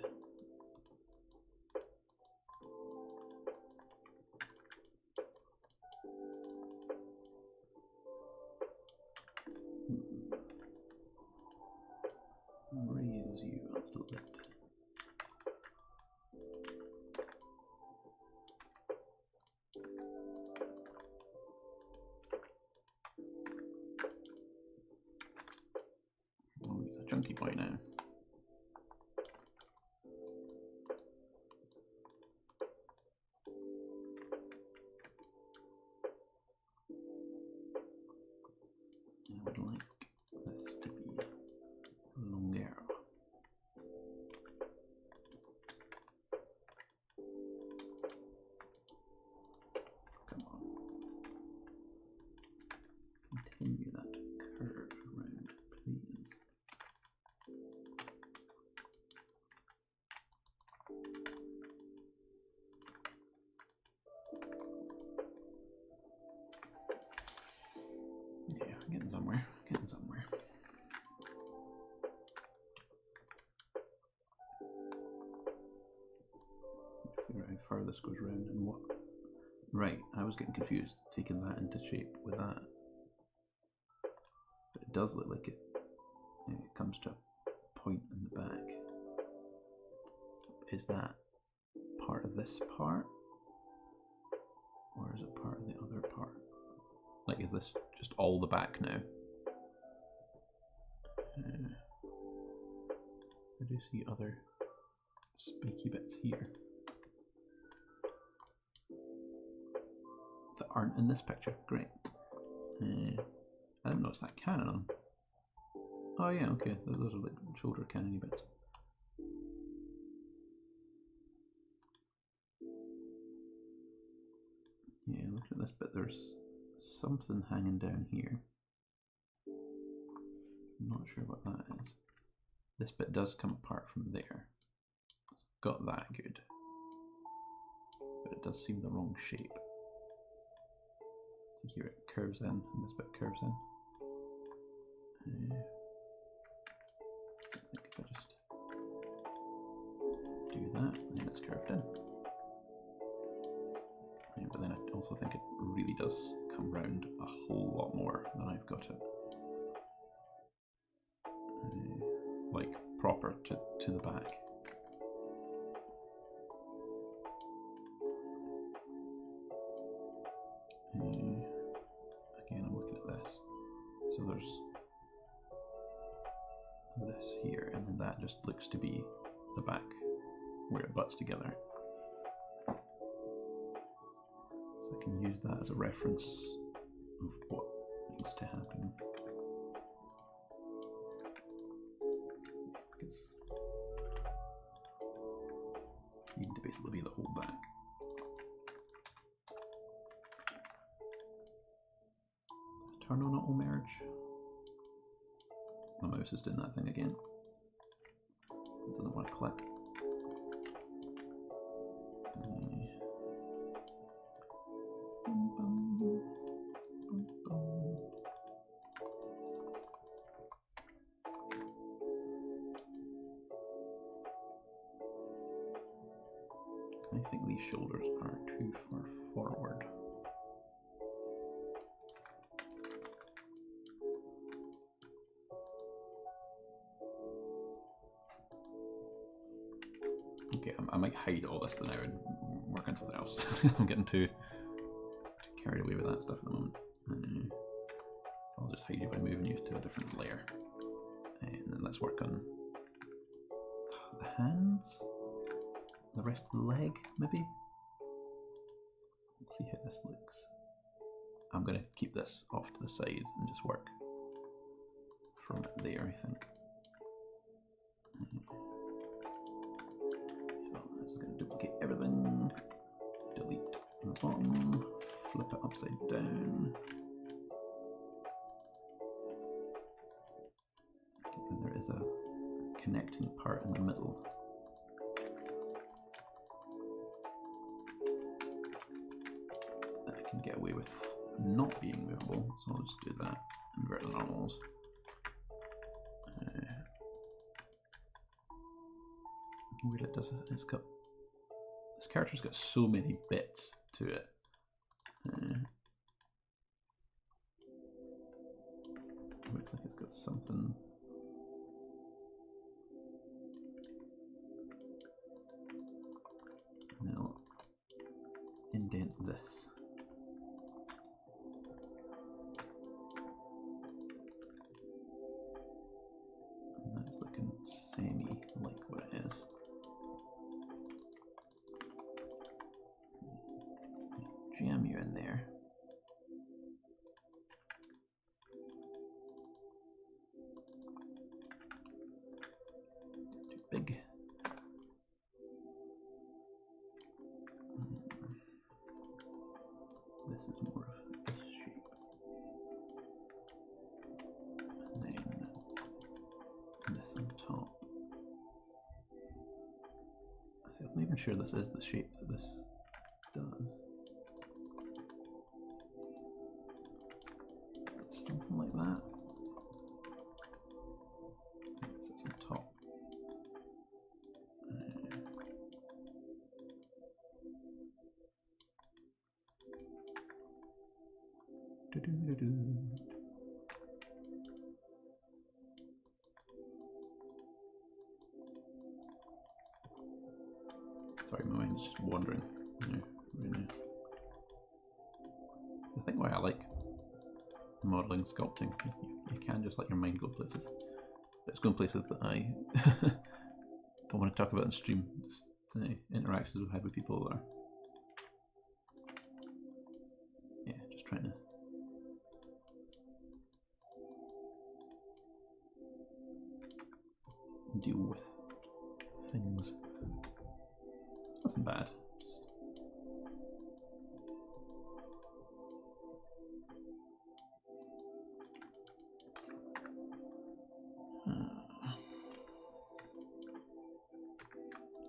Raise you a little bit. Oh, he's a chunky boy now. I would like this to be longer. Getting somewhere. Figure out how far this goes round and what. Right, I was getting confused, taking that into shape with that. But it does look like it comes to a point in the back. Is that part of this part? Or is it part of the other part? Like, is this just all the back now? I do see other spiky bits here that aren't in this picture. Great. I didn't notice that cannon on. Oh yeah, okay. Those are like shoulder cannony bits. Yeah, looking at this bit, there's something hanging down here. I'm not sure what that is. This bit does come apart from there. Got that good. But it does seem the wrong shape. So here it curves in, and this bit curves in. So I think if I just do that, then it's curved in. Yeah, but then I also think it really does come round a whole lot more than I've got it. Like proper to the back. Again, I'm looking at this. So there's this here, and then that just looks to be the back where it butts together. So I can use that as a reference of what needs to happen. Because you need to basically be the whole back. Turn on auto merge. My mouse is doing that thing again. It doesn't want to click. I think these shoulders are too far forward. Okay, I might hide all this now and work on something else. I'm getting too carried away with that stuff at the moment. So I'll just hide you by moving you to a different layer. And then let's work on the hands, the rest of the leg, maybe? Let's see how this looks. I'm going to keep this off to the side and just work from there, I think. So I'm just going to duplicate everything, delete the bottom, flip it upside down. And there is a connecting part in the middle. That I can get away with not being movable, so I'll just do that. Invert the normals. Weird it does it. It's got, this character's got so many bits to it. Looks like it's got something. Now indent this. And that's looking semi like what it is. Jam you in there. Too big. This is more of this shape. And then this on top. I'm not even sure this is the shape that this does. Something like that. Sorry, my mind's just wandering. Yeah, right now. I think why I like modelling, sculpting, you can just let your mind go places. But it's going places that I don't want to talk about on stream. Just interactions we've had with people are, yeah, just trying to deal with things. Nothing bad. Just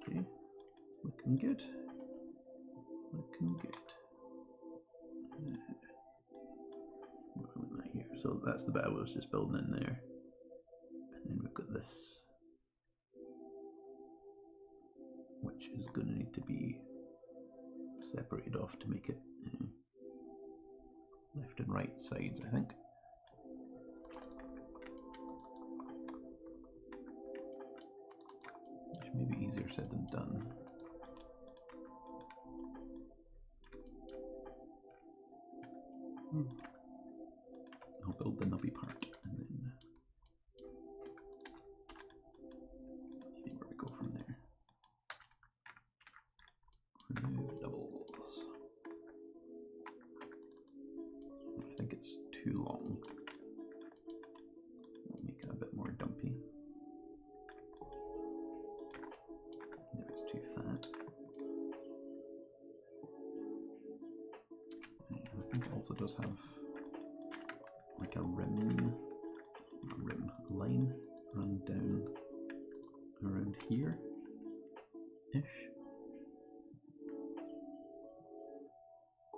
okay, it's looking good. Looking good. That here. So that's the bit I was just building in there. And then we've got this, which is going to need to be separated off to make it left and right sides, I think. Which may be easier said than done. I'll build the nubby part and then let's see where we go from there. Remove doubles. I think it's too long. We'll make it a bit more dumpy. If it's too fat. I think it also does have like a line run down around here ish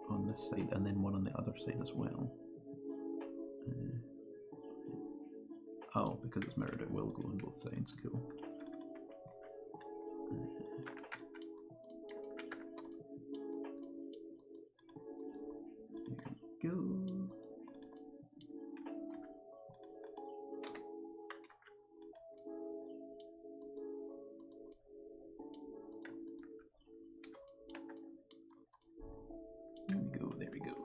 on this side, and then one on the other side as well. Oh, because it's mirrored, it will go on both sides. Cool. There we go. There we go.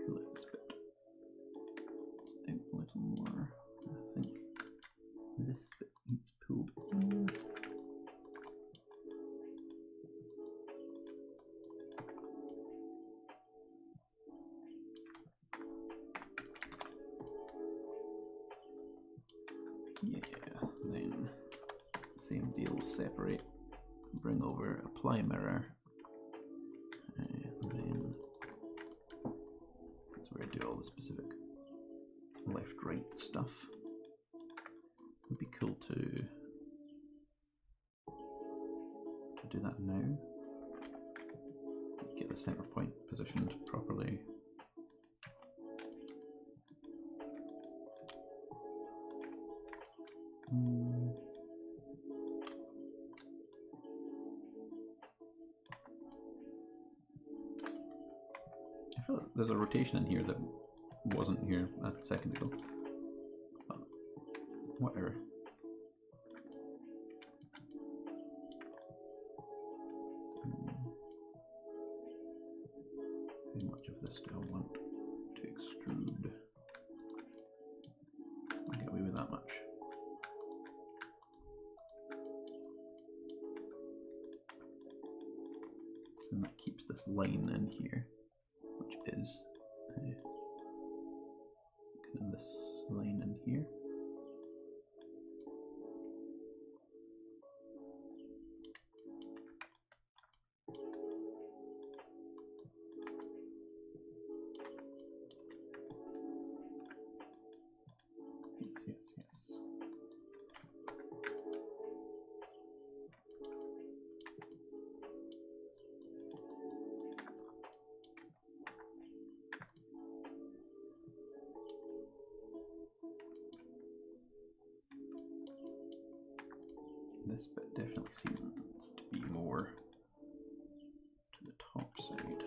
Cool this bit. Let's out a little more. I think this bit needs pulled in. Yeah, then same deal, separate, bring over, apply mirror, and then that's where I do all the specific left-right stuff. Would be cool to do that now. Get the center point positioned properly. I feel like there's a rotation in here that wasn't here a second ago. Whatever. How much of this do I want to extrude? I'll get away with that much. So that keeps this line in here, which is kind of this line in here. Yes. This bit definitely seems to be more to the top side.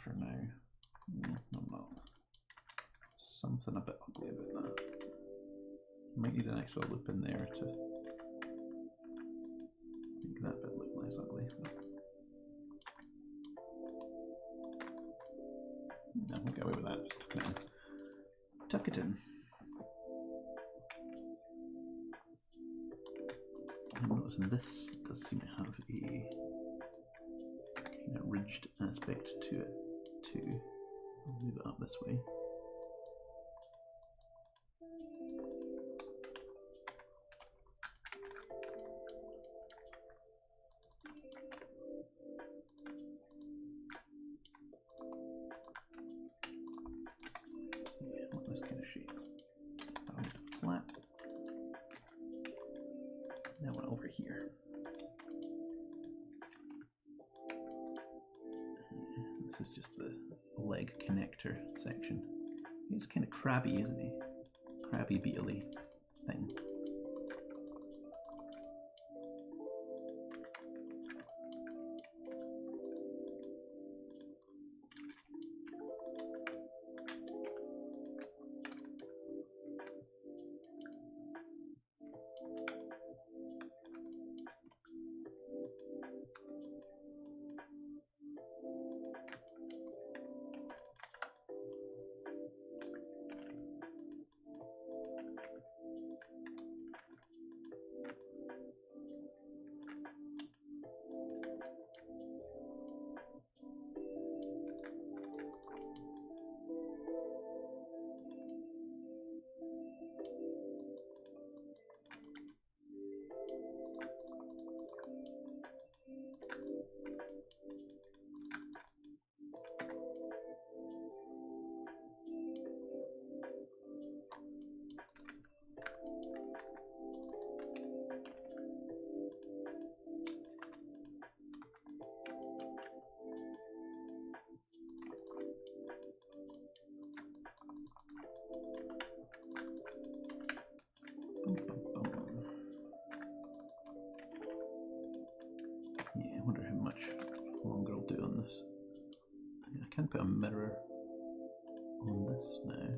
for now. No, I'm not. Something a bit ugly about that. Might need an actual loop in there to make that bit look less ugly. No, we'll get away with that. Just tuck it in. Tuck it in. I'm noticing this does seem to have a kind of ridged aspect to it too. I'll move it up this way. Yeah, I want this kind of shape. Round, flat. Now one over here. This is just the leg connector section. He's kind of crabby, isn't he? Crabby beetle-y thing. Yeah, I wonder how much longer I'll do on this. I can put a mirror on this now.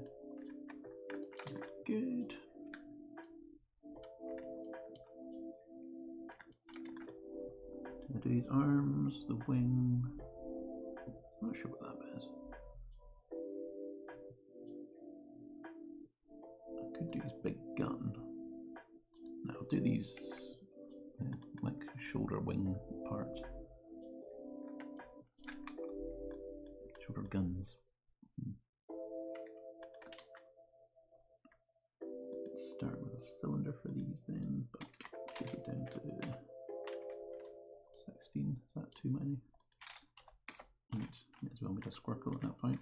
Good. I do his arms, the wing. I'm not sure what that bit is. I could do his big gun. No, I'll do these like shoulder wing parts. Shoulder guns. Let's start with a cylinder for these then, but take it down to 16. Is that too many? Right, may as well make a squircle at that point.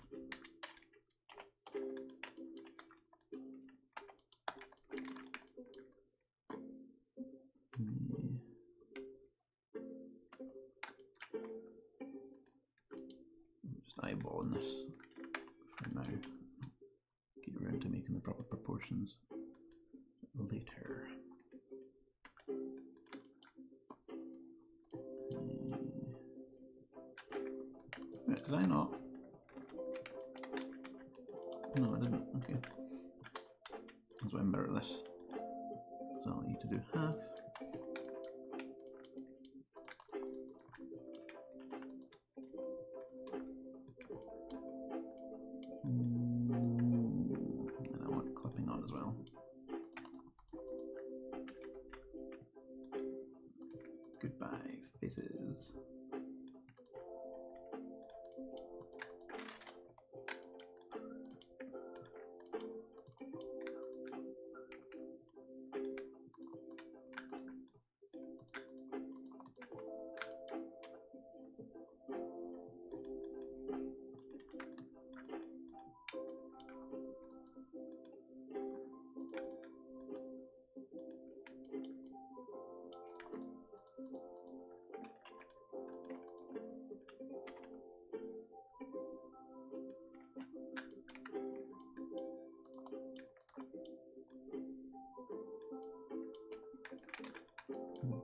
Just eyeballing this for now. Get around to making the proper proportions later. Wait, did I not? No, I didn't. Okay. That's why I mirror this. So I'll need to do half. And I want clipping on as well. Goodbye, faces.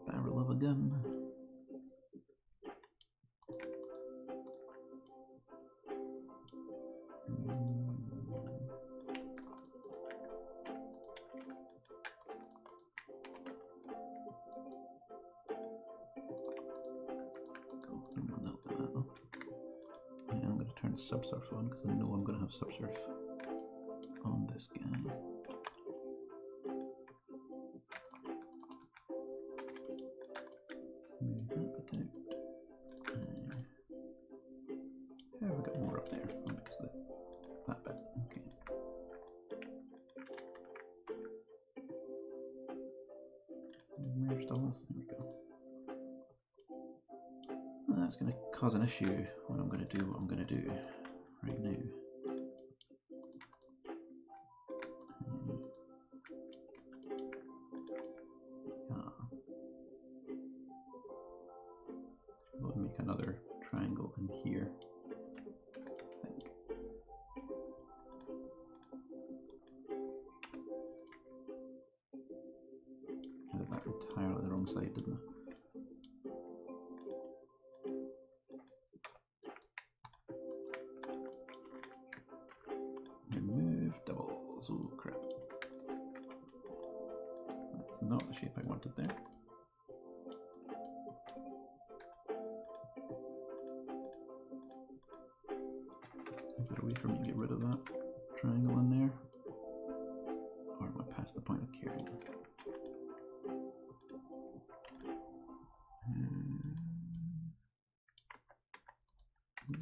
Barrel of a gun. subsurf one because I know I'm going to have subsurf on this guy. Smooth that bit out. How have we got more up there? Oh, because of that bit. Okay. Merged all this. There we go. Well, that's going to cause an issue when I'm going to do what I'm going to do right now. We'll make another triangle in here. I think. I did that entirely the wrong side, didn't I? Remove doubles. Oh crap. That's not the shape I wanted there. Is there a way for me to get rid of that triangle in there? Or am I past the point of caring?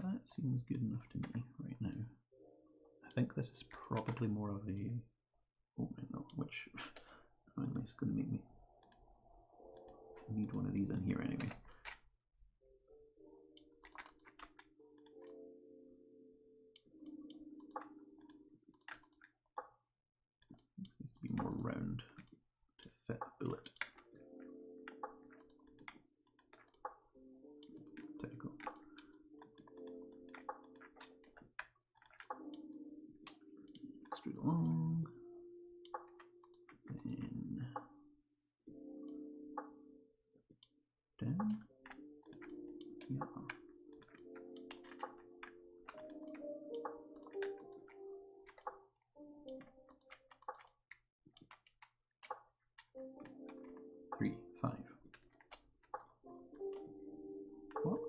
That seems good enough to me right now. I think this is probably more of a... Oh no, which finally is going to make me need one of these in here anyway. This needs to be more round to fit a bullet. Typical. Extrude along. Then down. Yeah. Three, 5. What?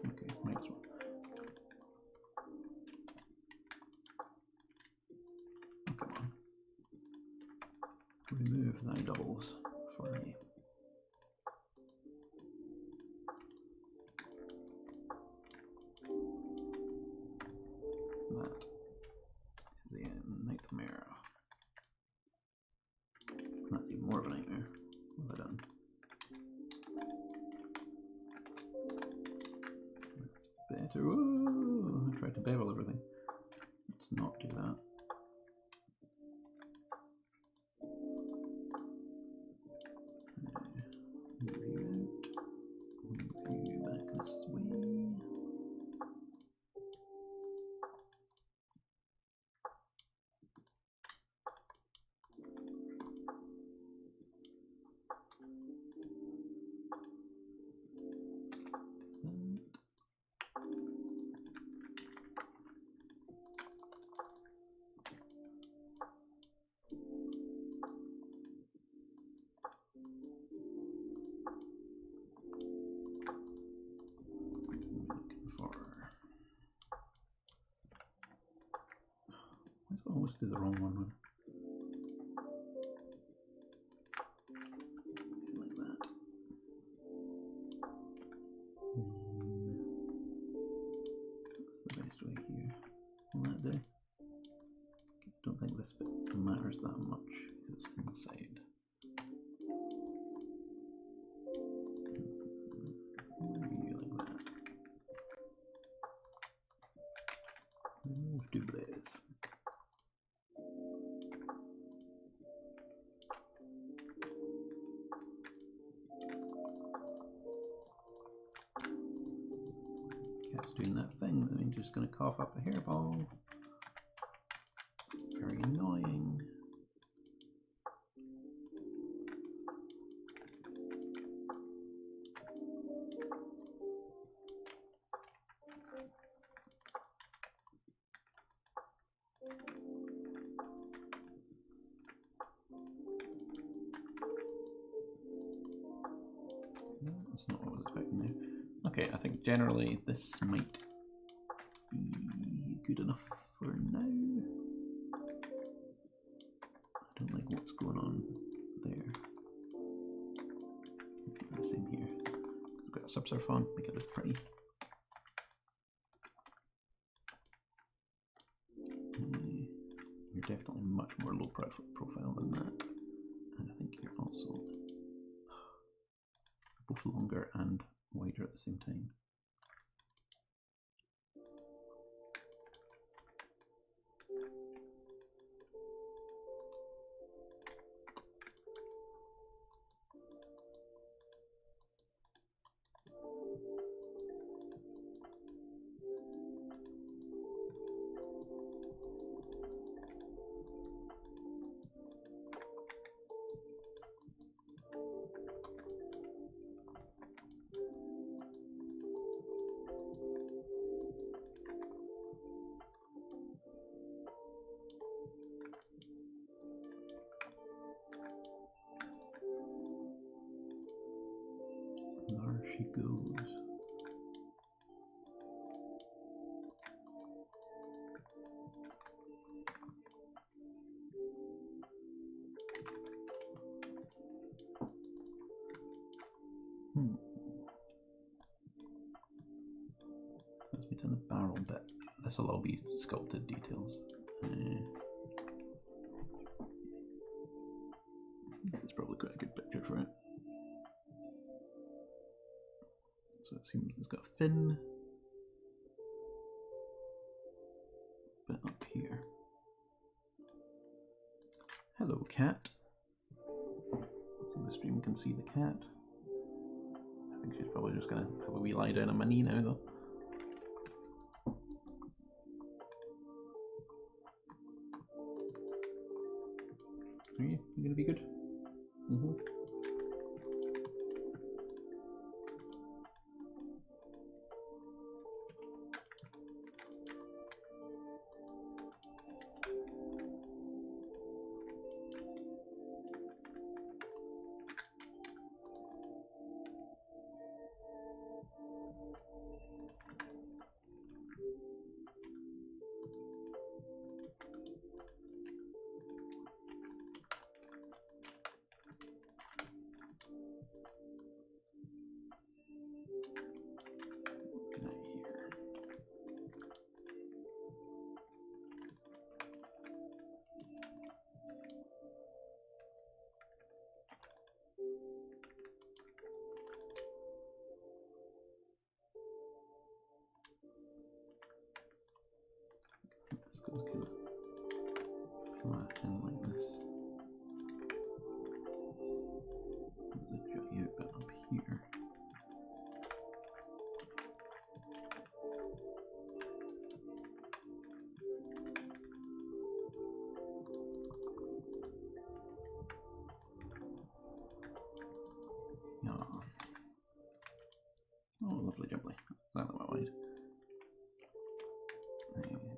Okay, minus 1. Oh, come on. Remove thy doubles for me. That is a nightmare. That's even more of a nightmare. What have I done? That's better. Whoa! I tried to bevel everything. Let's not do that. Move you out. Move you back this way. I almost did the wrong one. Like that. That's the best way here. Will that do? Don't think this bit matters that much if it's inside. Maybe like that. Remove doubles. Cat's doing that thing that means just going to cough up a hairball. It's very annoying. No, that's not what I was expecting there. Okay, I think generally this might be good enough for now. I don't like what's going on there. The same here. We've got a subsurf on, make it look pretty. You're definitely much more low profile than that. And I think you're also both longer and wider at the same time. There she goes. Let's be done the barrel bit. This will all be sculpted details. It's probably quite a good picture for it. So it seems it's got a fin bit up here. Hello, cat. So the stream can see the cat. I think she's probably just gonna have a wee lie down on my knee now, though. Are you? You gonna be good? Mm-hmm. This goes kind of flat in like this. There's a jutty out bit up here. Oh, lovely jubbly. Exactly what I wanted.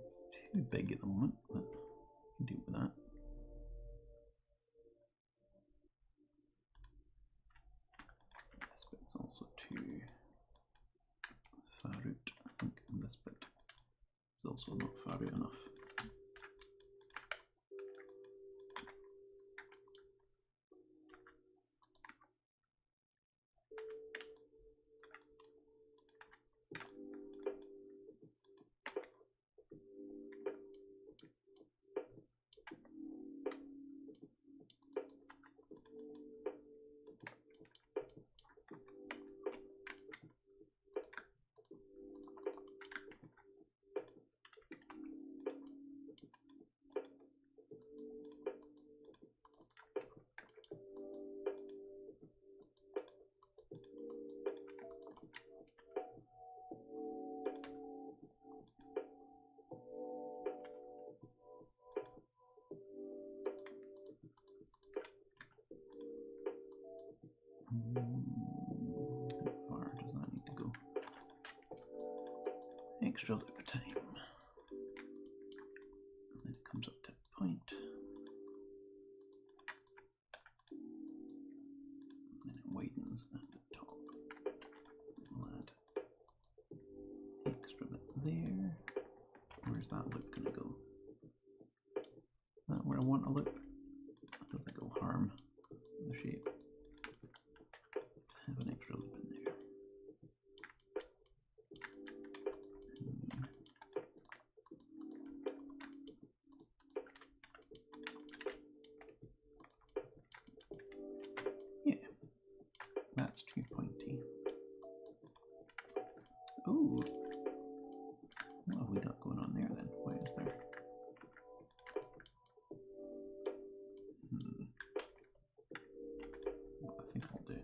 It's too big at the moment, but I can deal with that. This bit's also too far out, I think, and this bit is also not far out enough. How far does that need to go? Extra loop time. And then it comes up to a point. And then it widens at the top. We'll add extra bit there. Where's that a look. I don't think it'll harm the shape. Have an extra loop in there. Yeah, that's too pointy. Ooh, what have we got going on there then? Why is there? What I think I'll do.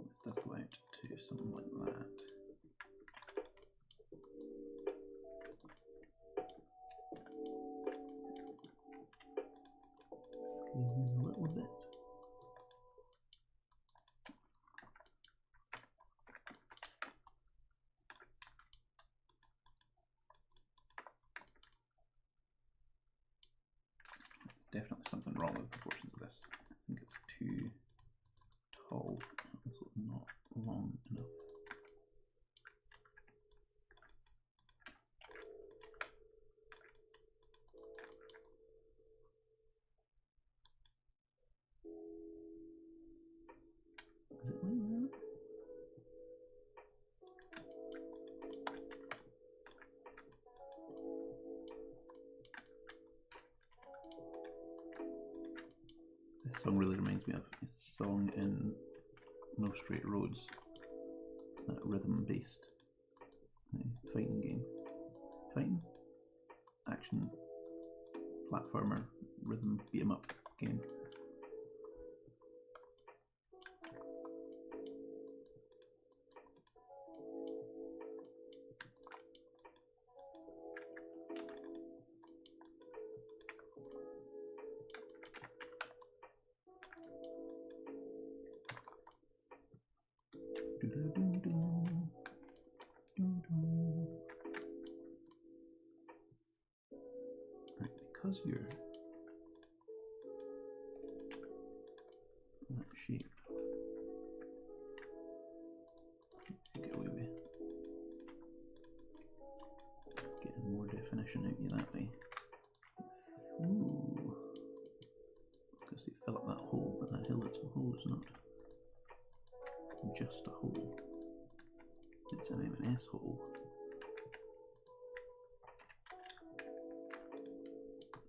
This does go out to something like that. Squeeze a little bit. There's definitely something wrong with the proportions of this. I think it's too tall, also not long enough. Is it like that? This song really reminds me of a song in No Straight Roads, that rhythm-based fighting game. Fighting? Action platformer rhythm beat-em-up game. Right, because you're that shape, get away with getting more definition out of you that way. Ooh, because they fill up that hole, but that hole is not just a hole. It's an M&S hole.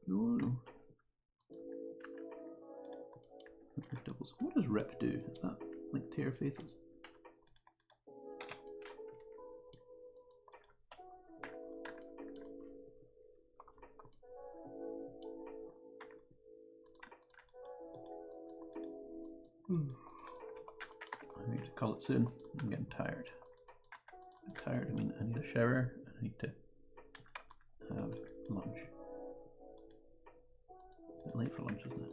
Ooh. Doubles. What does rip do? Is that like tear faces? I need to call it soon. I'm getting tired. I mean I need a shower, I need to have lunch. A bit late for lunch, isn't it?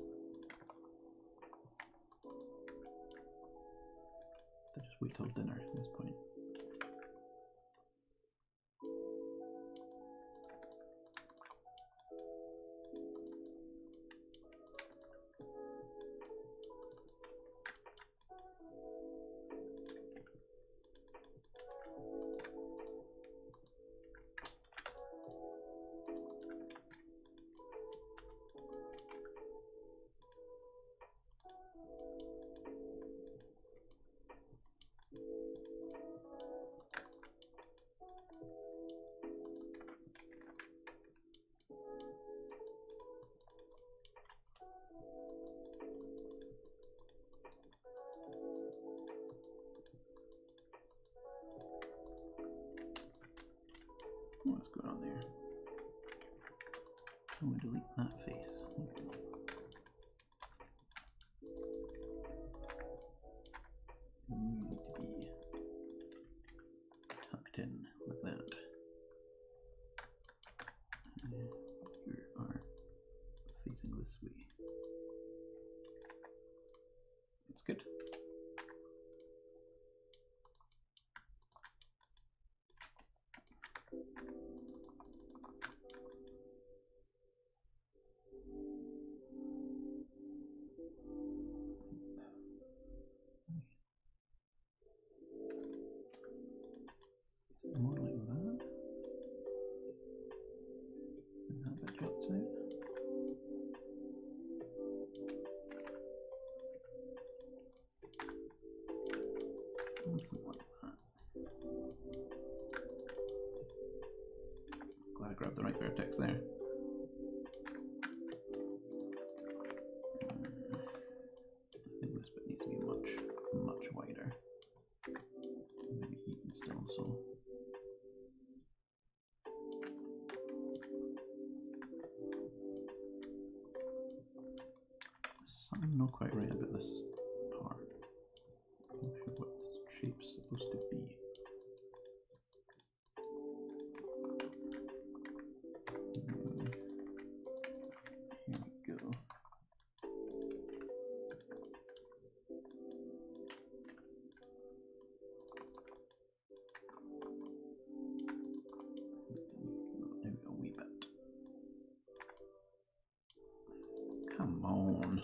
So just wait till dinner at this point. What's going on there? Can we delete that face? You need to be tucked in like that. You are facing this way. That's good. More like that. And that bit drops out. Something like that. Glad I grabbed the right vertex there. I think this bit needs to be much wider. Maybe even still so. Something not quite right about this part. I'm not sure what this shape's supposed to be. Here we go. Maybe a wee bit. Come on.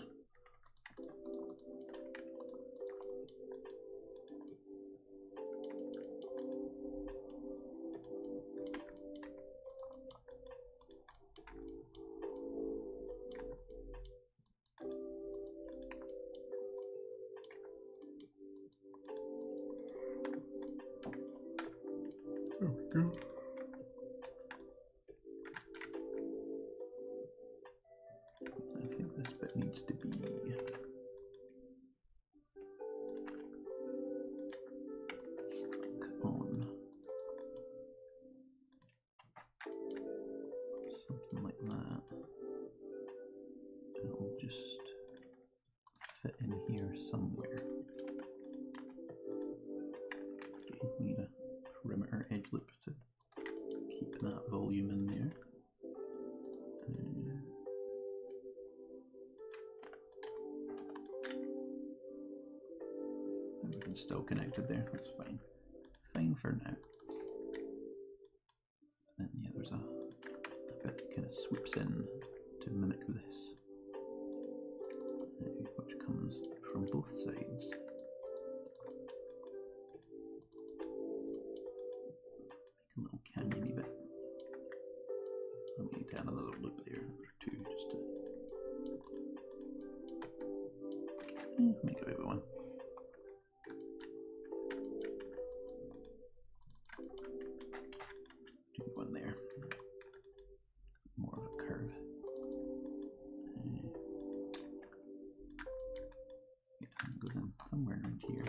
There we go. I think this bit needs to be stuck on something like that. It'll just fit in here somewhere. Okay, we need a perimeter edge loop to keep that volume in there. Everything's still connected there, that's fine. Fine for now. And yeah, there's a bit that kind of swoops in to mimic this, which comes from both sides. Make a little canyony bit. And we need to add another loop there, or two, just to make a bit of one. Do one there. More of a curve. It goes in somewhere around here.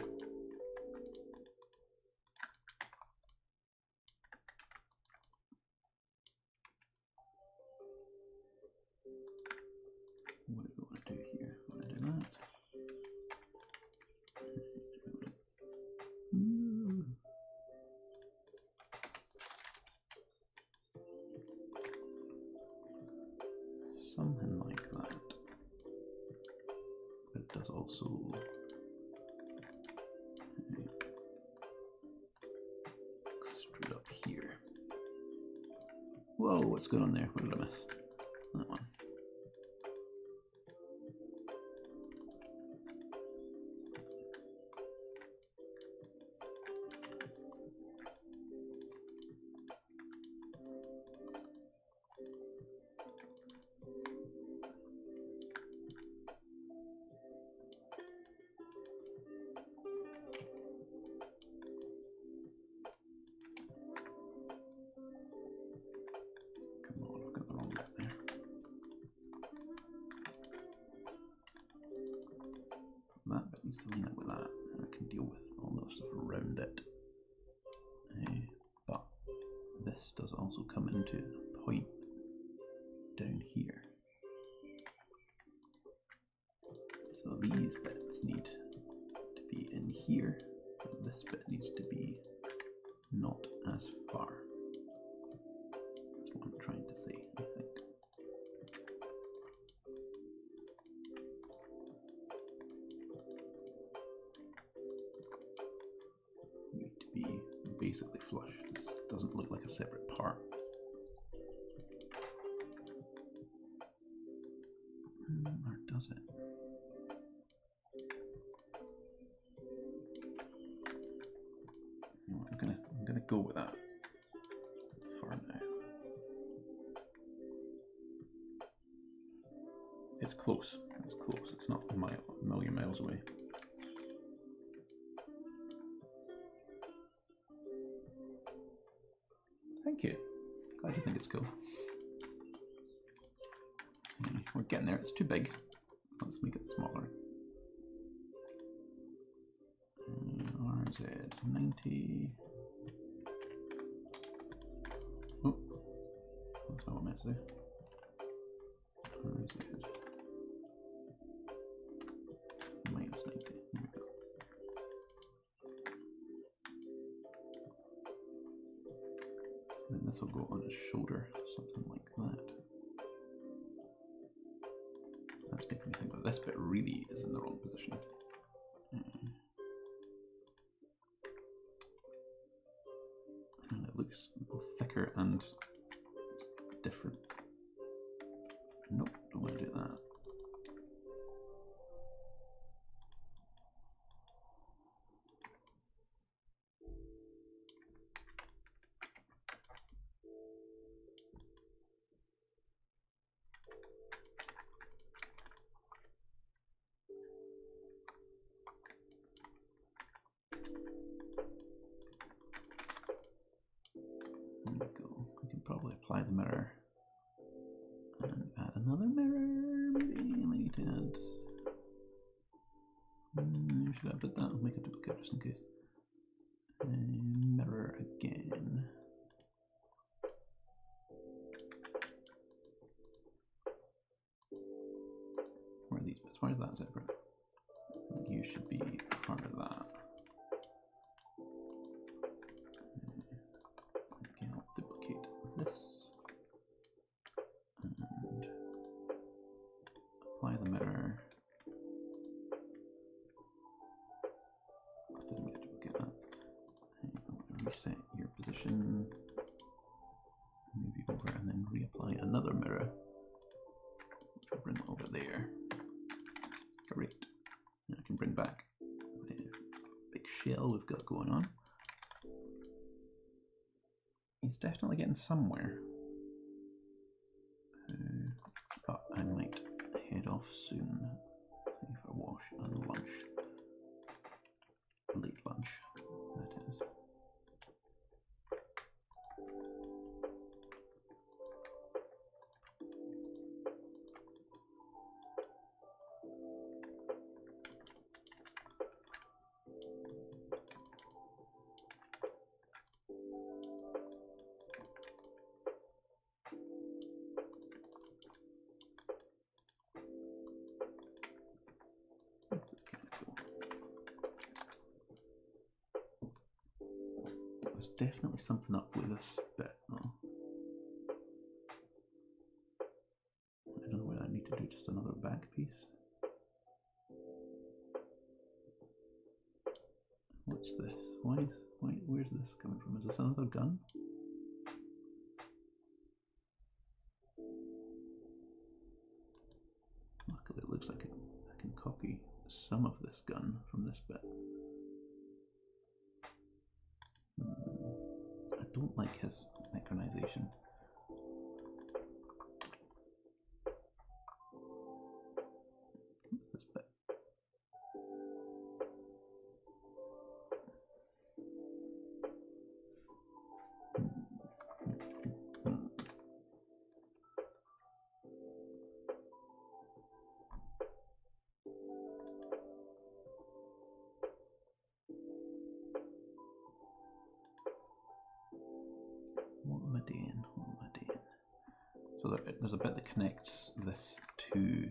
What do we want to do here? I want to do that. Something like that. But it does also extrude up here. Whoa, what's going on there? What did I miss? That one. That bit needs to line up with that, and I can deal with all the stuff around it. But this this does also come into a point down here. So these bits need to be in here, and this bit needs to be not as far. That's what I'm trying to say, I think. Need to be basically flush. This doesn't look like a separate part. Or does it? No, I'm gonna go with that for now. It's close. It's close. It's not a million miles away. Thank you. Glad you think it's cool. Okay, we're getting there. It's too big. Let's make it smaller. RZ 90. Oh, that's not what I meant to do. RZ minus 90. There we go. So then this will go on his shoulder, something like that. That's making me think that this bit really is in the wrong position. And it looks both thicker and different. Nope, don't want to do that. There we go. We can probably apply the mirror and add another mirror. Maybe I need to add. Should I put that? I'll make a duplicate just in case. Mirror again. Where are these bits? Why is that separate? You should be part of that. Okay, I'll duplicate this and apply the mirror. I didn't mean to duplicate that. I'm going to reset your position, move you over, and then reapply another mirror, which will bring it over there. Great. And I can bring back the big shell we've got going on. He's definitely getting somewhere. But I might head off soon for a wash and lunch. Late lunch, that is. That's kind of cool. There's definitely something up with this bit though. I don't know whether I need to do just another back piece. What's this? Where's this coming from? Is this another gun? Luckily it looks like I can copy some of this gun from this bit. I don't like his mechanization. What's this bit? What am I So there's a bit that connects this to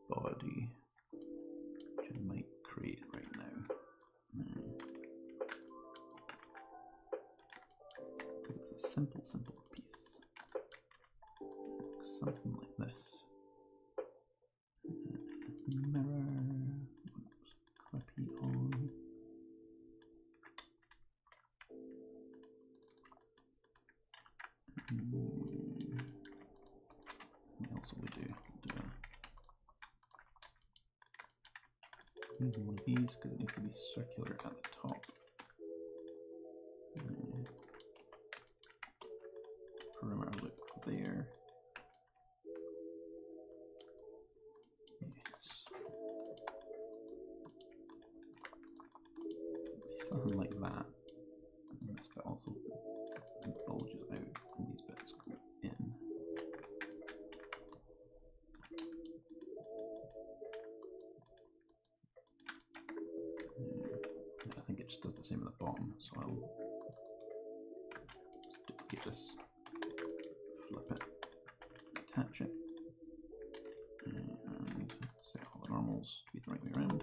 body, which I might create right now. Because it's a simple piece. Something like this. Mirror, clippy on. What else will we do? We'll do one of these because it needs to be circular at the top. Perimeter loop there. Yes. Something like that. And this bit also bulges out, and these bits go in. I think it just does the same at the bottom, so I'll just duplicate this, flip it, attach it, and set all the normals to be the right way around.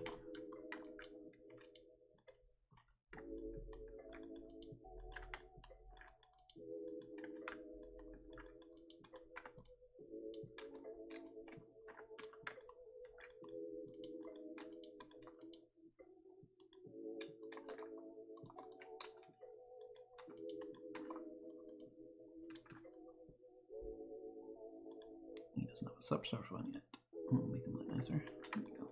He doesn't have a subsurf one yet. We'll make him look nicer. There we go.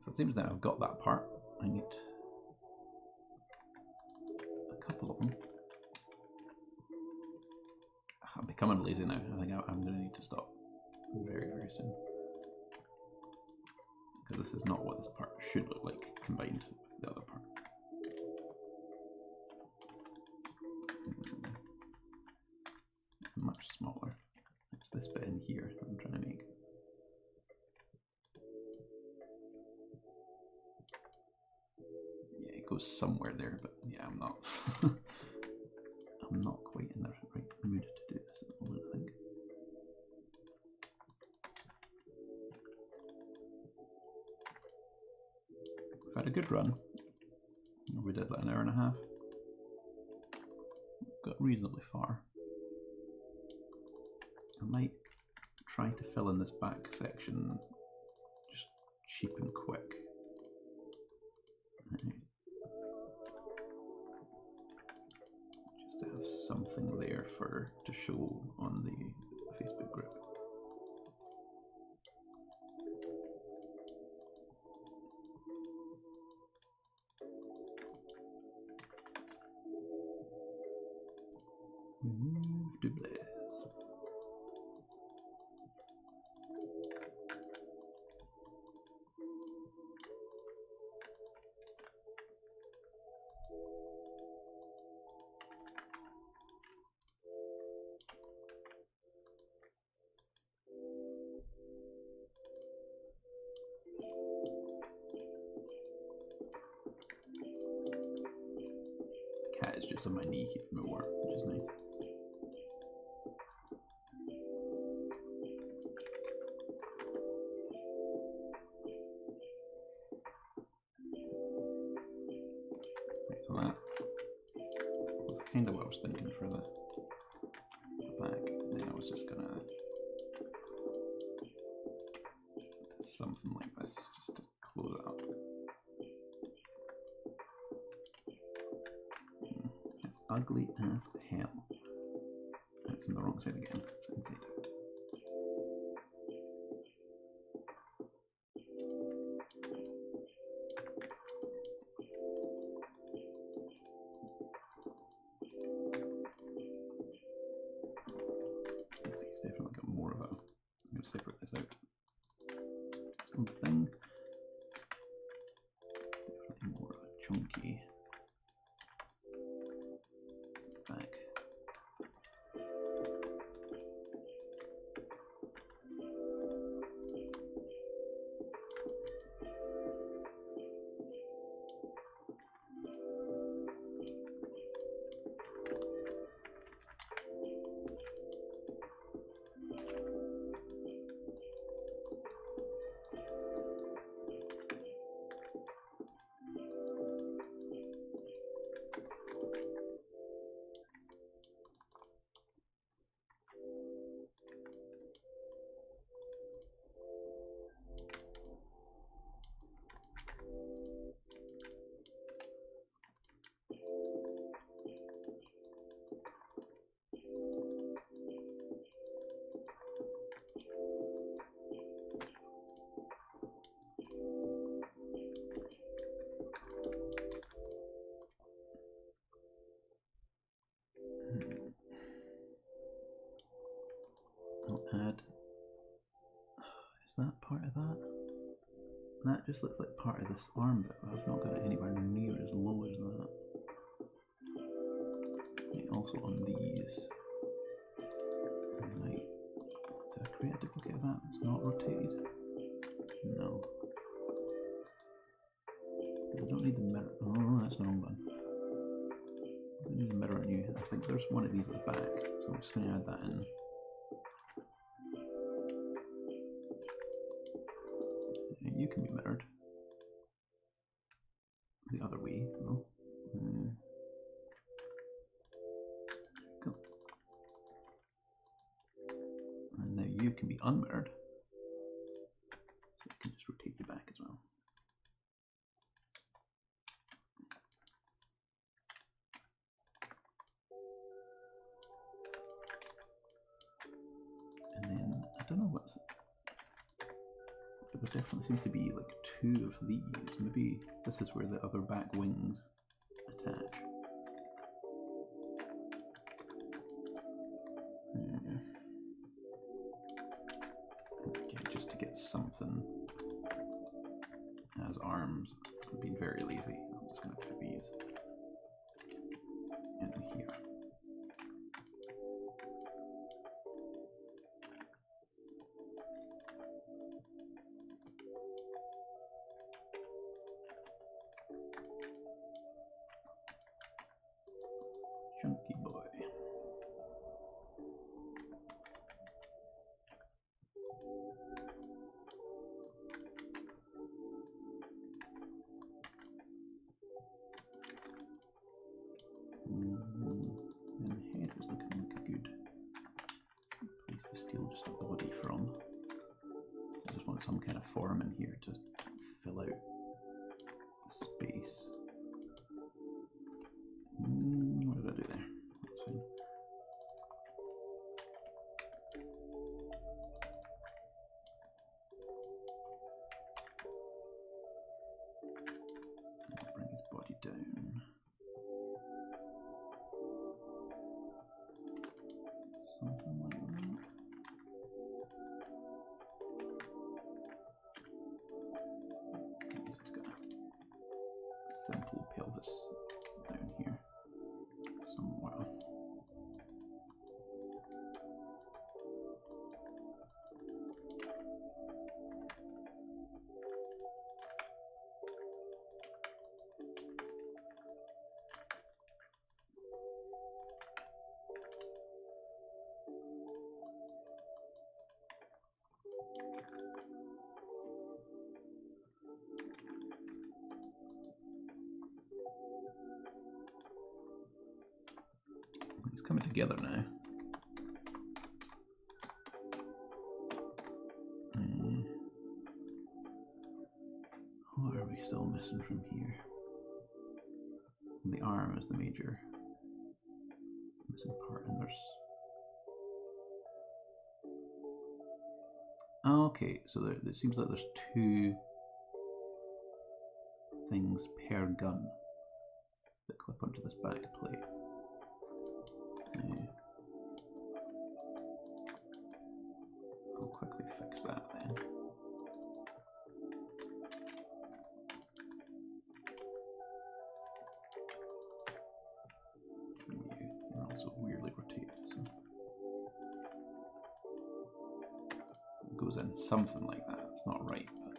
So it seems now I've got that part. I need a couple of them. I'm becoming lazy now. I think I'm going to need to stop very soon. Because this is not what this part should look like combined with the other part. It's much smaller. It's this bit in here that I'm trying to make. Yeah, it goes somewhere there, but yeah, I'm not. I'm not quite in the right mood to do this at the moment, I think. We've had a good run. We did like an hour and a half. Got reasonably far. I might try to fill in this back section just cheap and quick. Just to have something there to show on the Facebook group. Remove doublets. Cat is just on my knee keeping me warm, which is nice. Right, so that was kind of what I was thinking for the back. Then I was just gonna do something like this just to close it up. It's ugly as hell. It's on the wrong side again. It's inside out. It's definitely got more of a. I'm going to separate this out. Its own thing. Definitely more of a chunky back. add... Is that part of that? That just looks like part of this arm bit, but I've not got it anywhere near as low as that. And also on these. Did I create a duplicate of that that's not rotated? No. I don't need the mirror. Oh, that's the wrong one. I don't need the mirror on you. I think there's one of these at the back, so I'm just going to add that in. You can be mirrored. The other way, though. Cool. And now you can be unmirrored. So you can just rotate you back as well. And then, I don't know what's... There definitely seems to be like 2 of these. Maybe this is where the other back wings attach. Okay, just to get something as arms. I'm being very lazy. I'm just going to put these in here. Chunky boy. And the head is looking like a good place to steal just a body from. I just want some kind of form in here to fill out the space. What did I do there? That's fine. I'll bring his body down. Something like that. He's just got a simple pelvis down here somewhere. It's coming together now. What are we still missing from here? The arm is the major missing part, and there's... Okay, so it seems like there's 2 things per gun that clip onto this back plate. I'll quickly fix that then. You're also weirdly rotated, so it goes in something like that. It's not right, but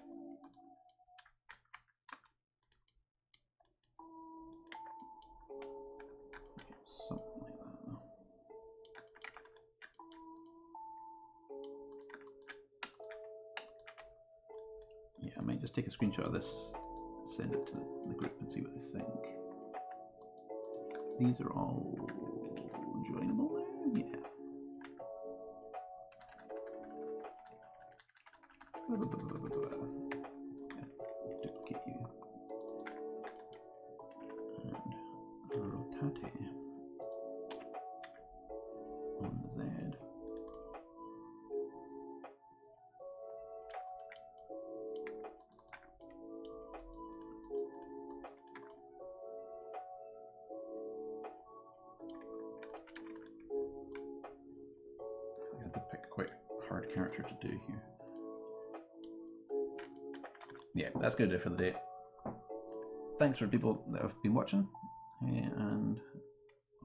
something like that though. Yeah, I might just take a screenshot of this, send it to the group and see what they think. These are all joinable there? Yeah. Duplicate you. And rotate on the Z. I had to pick quite hard character to do here. Yeah, that's going to do it for the day. Thanks for people that have been watching, and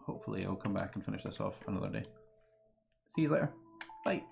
hopefully I'll come back and finish this off another day. See you later. Bye.